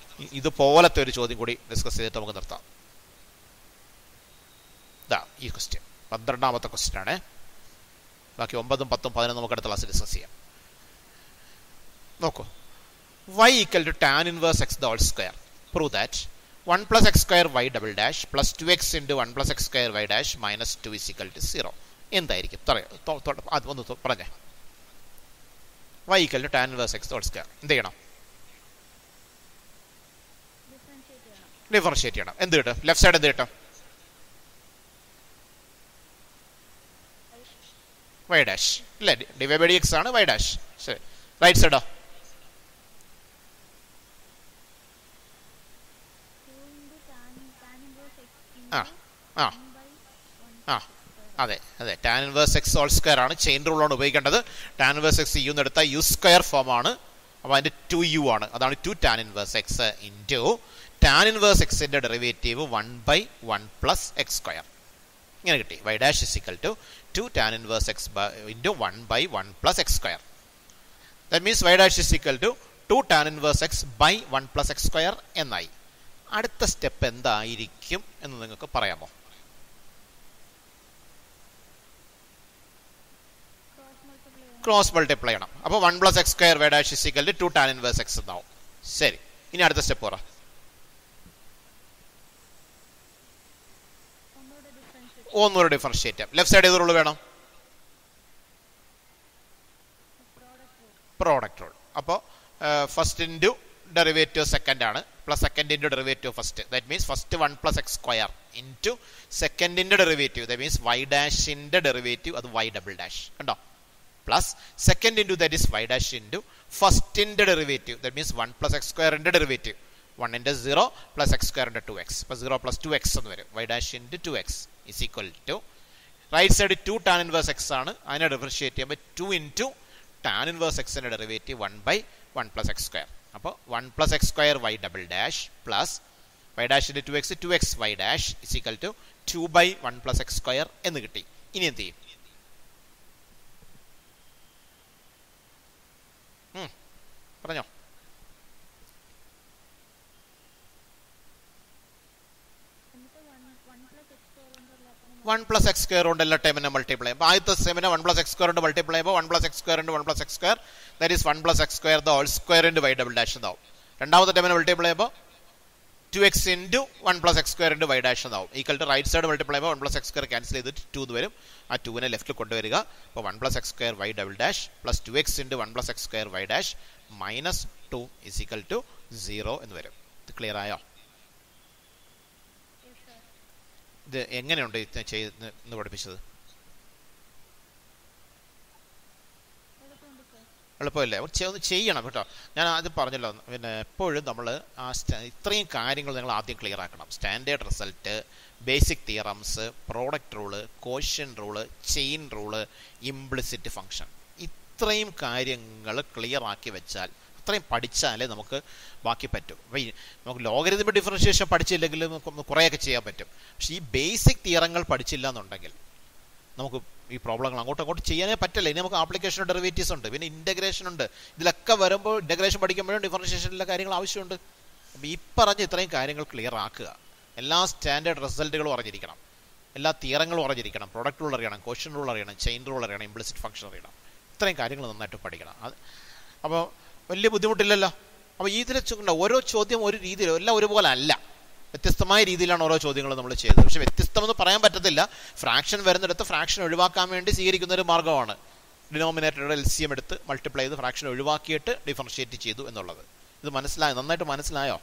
ഇതുപോലത്തെ ഒരു ചോദ്യം കൂടി ഡിസ്കസ് ചെയ്തിട്ട് നമുക്ക് നിർത്താം. ഇതാ ഈ ക്വസ്റ്റ്യൻ 12ാമത്തെ ക്വസ്റ്റ്യൻ ആണ്. ബാക്കി 9, 10, 11 നമുക്ക് അടുത്ത ക്ലാസ്സിൽ ഡിസ്കസ് ചെയ്യാം. നോക്കൂ. y equal to tan inverse x the whole square. Prove that 1 plus x square y double dash plus 2x into 1 plus x square y dash minus 2 is equal to 0. എന്തായിരിക്കും? ഒന്ന് പറഞ്ഞേ. y equal to tan inverse x the whole square. എന്ത് ചെയ്യണം? Differentiate ചെയ്യണം. എന്ത് കിട്ടും? Left side എന്ത് കിട്ടും? y dash അല്ലേ? ഡിവൈഡ് ബൈ dx ആണ് y dash. ശരി. റൈറ്റ് സൈഡോ? അതെ tan inverse x whole square ആണ്. ചെയിൻ റൂളാണ് ഉപയോഗിക്കേണ്ടത്. ടാൻ ഇൻവേഴ്സ് എക്സ് യു എന്നെടുത്താൽ യു സ്ക്വയർ ഫോം ആണ്. അപ്പോൾ അതിൻ്റെ 2u ആണ്. അതാണ് 2 tan inverse x into tan inverse എക്സിൻ്റെ ഡെറിവേറ്റീവ് 1/1 പ്ലസ് എക്സ് സ്ക്വയർ. ഇങ്ങനെ കിട്ടി. y dash is equal to 2 tan inverse x into 1/1 plus x square. That means y dash is equal to 2 tan inverse x by 1 plus x square എന്നായി. അടുത്ത step എന്തായിരിക്കും എന്ന് നിങ്ങൾക്ക് പറയാമോ? Cross multiply ചെയ്യണം. അപ്പോൾ 1 + x² y dash is equal to 2 tan inverse x എന്നാവും. ശരി, ഇനി അടുത്ത സ്റ്റെപ്പ് പറ. ഒന്നുകൂടെ ഡിഫറൻഷിയേറ്റ് ചെയ്യാം. ലെഫ്റ്റ് സൈഡ് ഏത് റൂൾ വേണം? Product rule. അപ്പോൾ ഫസ്റ്റ് ഇൻറ്റു ഡെറിവേറ്റീവ് സെക്കൻഡ് ആണ്, plus second into derivative first. That means first 1 + x² into സെക്കൻഡിൻ്റെ ഡെറിവേറ്റീവ്, ദാറ്റ് മീൻസ് y ഡാഷിൻ്റെ ഡെറിവേറ്റീവ്, അത് y ഡബിൾ ഡാഷ് കണ്ടോ, plus second into that is y dash into ഫസ്റ്റിൻ്റെ derivative, that means 1 + x² derivative, 1 × 0 + x² × 2x. അപ്പോൾ 0 + 2x എന്ന് വരും. y dash into 2x is equal to right side 2 tan inverse x ആണ്, അതിനെ differentiate ചെയ്യുമ്പോൾ 2 into tan inverse x-ന്റെ derivative 1/1 + x². അപ്പോൾ 1 + x² y double dash plus y dash into 2x 2x y dash is equal to 2/1 + x² എന്ന് കിട്ടി. ഇനി എന്ത് ചെയ്യും? പറഞ്ഞോ. 1 + x² കൊണ്ട് എല്ലാ ടൈമിനെ മൾട്ടിപ്ലൈ ചെയ്യുമ്പോൾ ആദ്യത്തെ സെമിനെ 1 + x² കൊണ്ട് മൾട്ടിപ്ലൈ ചെയ്യുമ്പോൾ 1 + x² × 1 + x², that is 1 + x² the whole square into y double dash എന്നാവും. രണ്ടാമത്തെ ടൈമിനെ മൾട്ടിപ്ലൈ ചെയ്യുമ്പോൾ 2x into 1 + x² into y dash എന്നാവും. Equal to right side multiply ചെയ്യുമ്പോൾ 1 + x² ക്യാൻസൽ ചെയ്തിട്ട് 2 എന്ന് വരും. ആ 2നെ ലെഫ്റ്റിൽ കൊണ്ടുവരിക. അപ്പോൾ 1 + x² y double dash plus 2x into 1 + x² y dash minus 2 is equal to 0 എന്ന് വരും. ഇത് ക്ലിയർ ആയോ? ഇത് എങ്ങനെയുണ്ട് ചെയ്ത് പഠിപ്പിച്ചത്? എളുപ്പമല്ലേ? ഒന്ന് ചെയ്യണം കേട്ടോ. ഞാൻ ആദ്യം പറഞ്ഞല്ലോ, പിന്നെ എപ്പോഴും നമ്മൾ ആ ഇത്രയും കാര്യങ്ങൾ നിങ്ങൾ ആദ്യം ക്ലിയർ ആക്കണം. Standard result, basic theorems, product rule, quotient rule, chain rule, implicit function, ഇത്രയും കാര്യങ്ങൾ ക്ലിയർ ആക്കി വെച്ചാൽ, അത്രയും പഠിച്ചാലേ നമുക്ക് ബാക്കി പറ്റും. അപ്പോൾ നമുക്ക് ലോഗരിതമിക് ഡിഫറൻഷിയേഷൻ പഠിച്ചില്ലെങ്കിൽ നമുക്ക് കുറേയൊക്കെ ചെയ്യാൻ പറ്റും. പക്ഷേ ഈ ബേസിക് തിയറങ്ങൾ പഠിച്ചില്ല എന്നുണ്ടെങ്കിൽ നമുക്ക് ഈ പ്രോബ്ലങ്ങൾ അങ്ങോട്ടും ചെയ്യാനേ പറ്റില്ല. ഇനി നമുക്ക് ആപ്ലിക്കേഷൻ ഡെറിവേറ്റീവ്സ് ഉണ്ട്, പിന്നെ ഇൻ്റഗ്രേഷൻ ഉണ്ട്. ഇതിലൊക്കെ വരുമ്പോൾ ഇൻ്റഗ്രേഷൻ പഠിക്കുമ്പോഴും ഡിഫറൻഷിയേഷനിലെ കാര്യങ്ങൾ ആവശ്യമുണ്ട്. അപ്പോൾ ഈ പറഞ്ഞ ഇത്രയും കാര്യങ്ങൾ ക്ലിയർ ആക്കുക. എല്ലാ സ്റ്റാൻഡേർഡ് റിസൾട്ടുകളും അറിഞ്ഞിരിക്കണം, എല്ലാ തിയറങ്ങളും അറിഞ്ഞിരിക്കണം, പ്രോഡക്റ്റ് റൂൾ അറിയണം, കോഷ്യൻ റൂൾ അറിയണം, ചെയിൻ റൂൾ അറിയണം, ഇംപ്ലിസിറ്റ് ഫംഗ്ഷൻ അറിയണം. ഇത്രയും കാര്യങ്ങൾ നന്നായിട്ട് പഠിക്കണം. അപ്പോൾ വലിയ ബുദ്ധിമുട്ടില്ലല്ലോ. അപ്പോൾ ഇതിൽ ഓരോ ചോദ്യം ഒരു രീതിയിൽ, എല്ലാം ഒരുപോലെ അല്ല, വ്യത്യസ്തമായ രീതിയിലാണ് ഓരോ ചോദ്യങ്ങളും നമ്മൾ ചെയ്തത്. പക്ഷെ വ്യത്യസ്തമെന്ന് പറയാൻ പറ്റത്തില്ല. ഫ്രാക്ഷൻ വരുന്നിടത്ത് ഫ്രാക്ഷൻ ഒഴിവാക്കാൻ വേണ്ടി സ്വീകരിക്കുന്ന ഒരു മാർഗ്ഗമാണ് ഡിനോമിനേറ്ററുടെ LCM എടുത്ത് മൾട്ടിപ്ലൈ ചെയ്ത് ഫ്രാക്ഷൻ ഒഴിവാക്കിയിട്ട് ഡിഫറൻഷിയേറ്റ് ചെയ്തു എന്നുള്ളത്. ഇത് മനസ്സിലായോ? നന്നായിട്ട് മനസ്സിലായോ?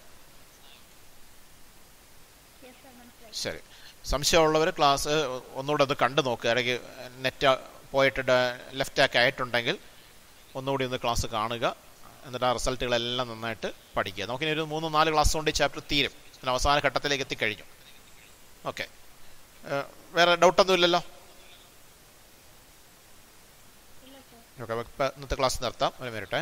ശരി. സംശയമുള്ളവർ ക്ലാസ് ഒന്നുകൂടെ ഒന്ന് കണ്ടു നോക്കുക. ഇടയ്ക്ക് നെറ്റ് പോയിട്ട് ലെഫ്റ്റ് ആക്കി ആയിട്ടുണ്ടെങ്കിൽ ഒന്നുകൂടി ഒന്ന് ക്ലാസ് കാണുക. എന്നിട്ട് ആ റിസൾട്ടുകളെല്ലാം നന്നായിട്ട് പഠിക്കുക. നമുക്കിനി ഒരു 3-4 ക്ലാസ് കൊണ്ട് ഈ ചാപ്റ്റർ തീരും. പിന്നെ അവസാന ഘട്ടത്തിലേക്ക് എത്തിക്കഴിഞ്ഞു. ഓക്കെ, വേറെ ഡൗട്ടൊന്നും ഇല്ലല്ലോ? ഓക്കെ, ഇന്നത്തെ ക്ലാസ് നിർത്താം. ഒരു മിനിറ്റ്.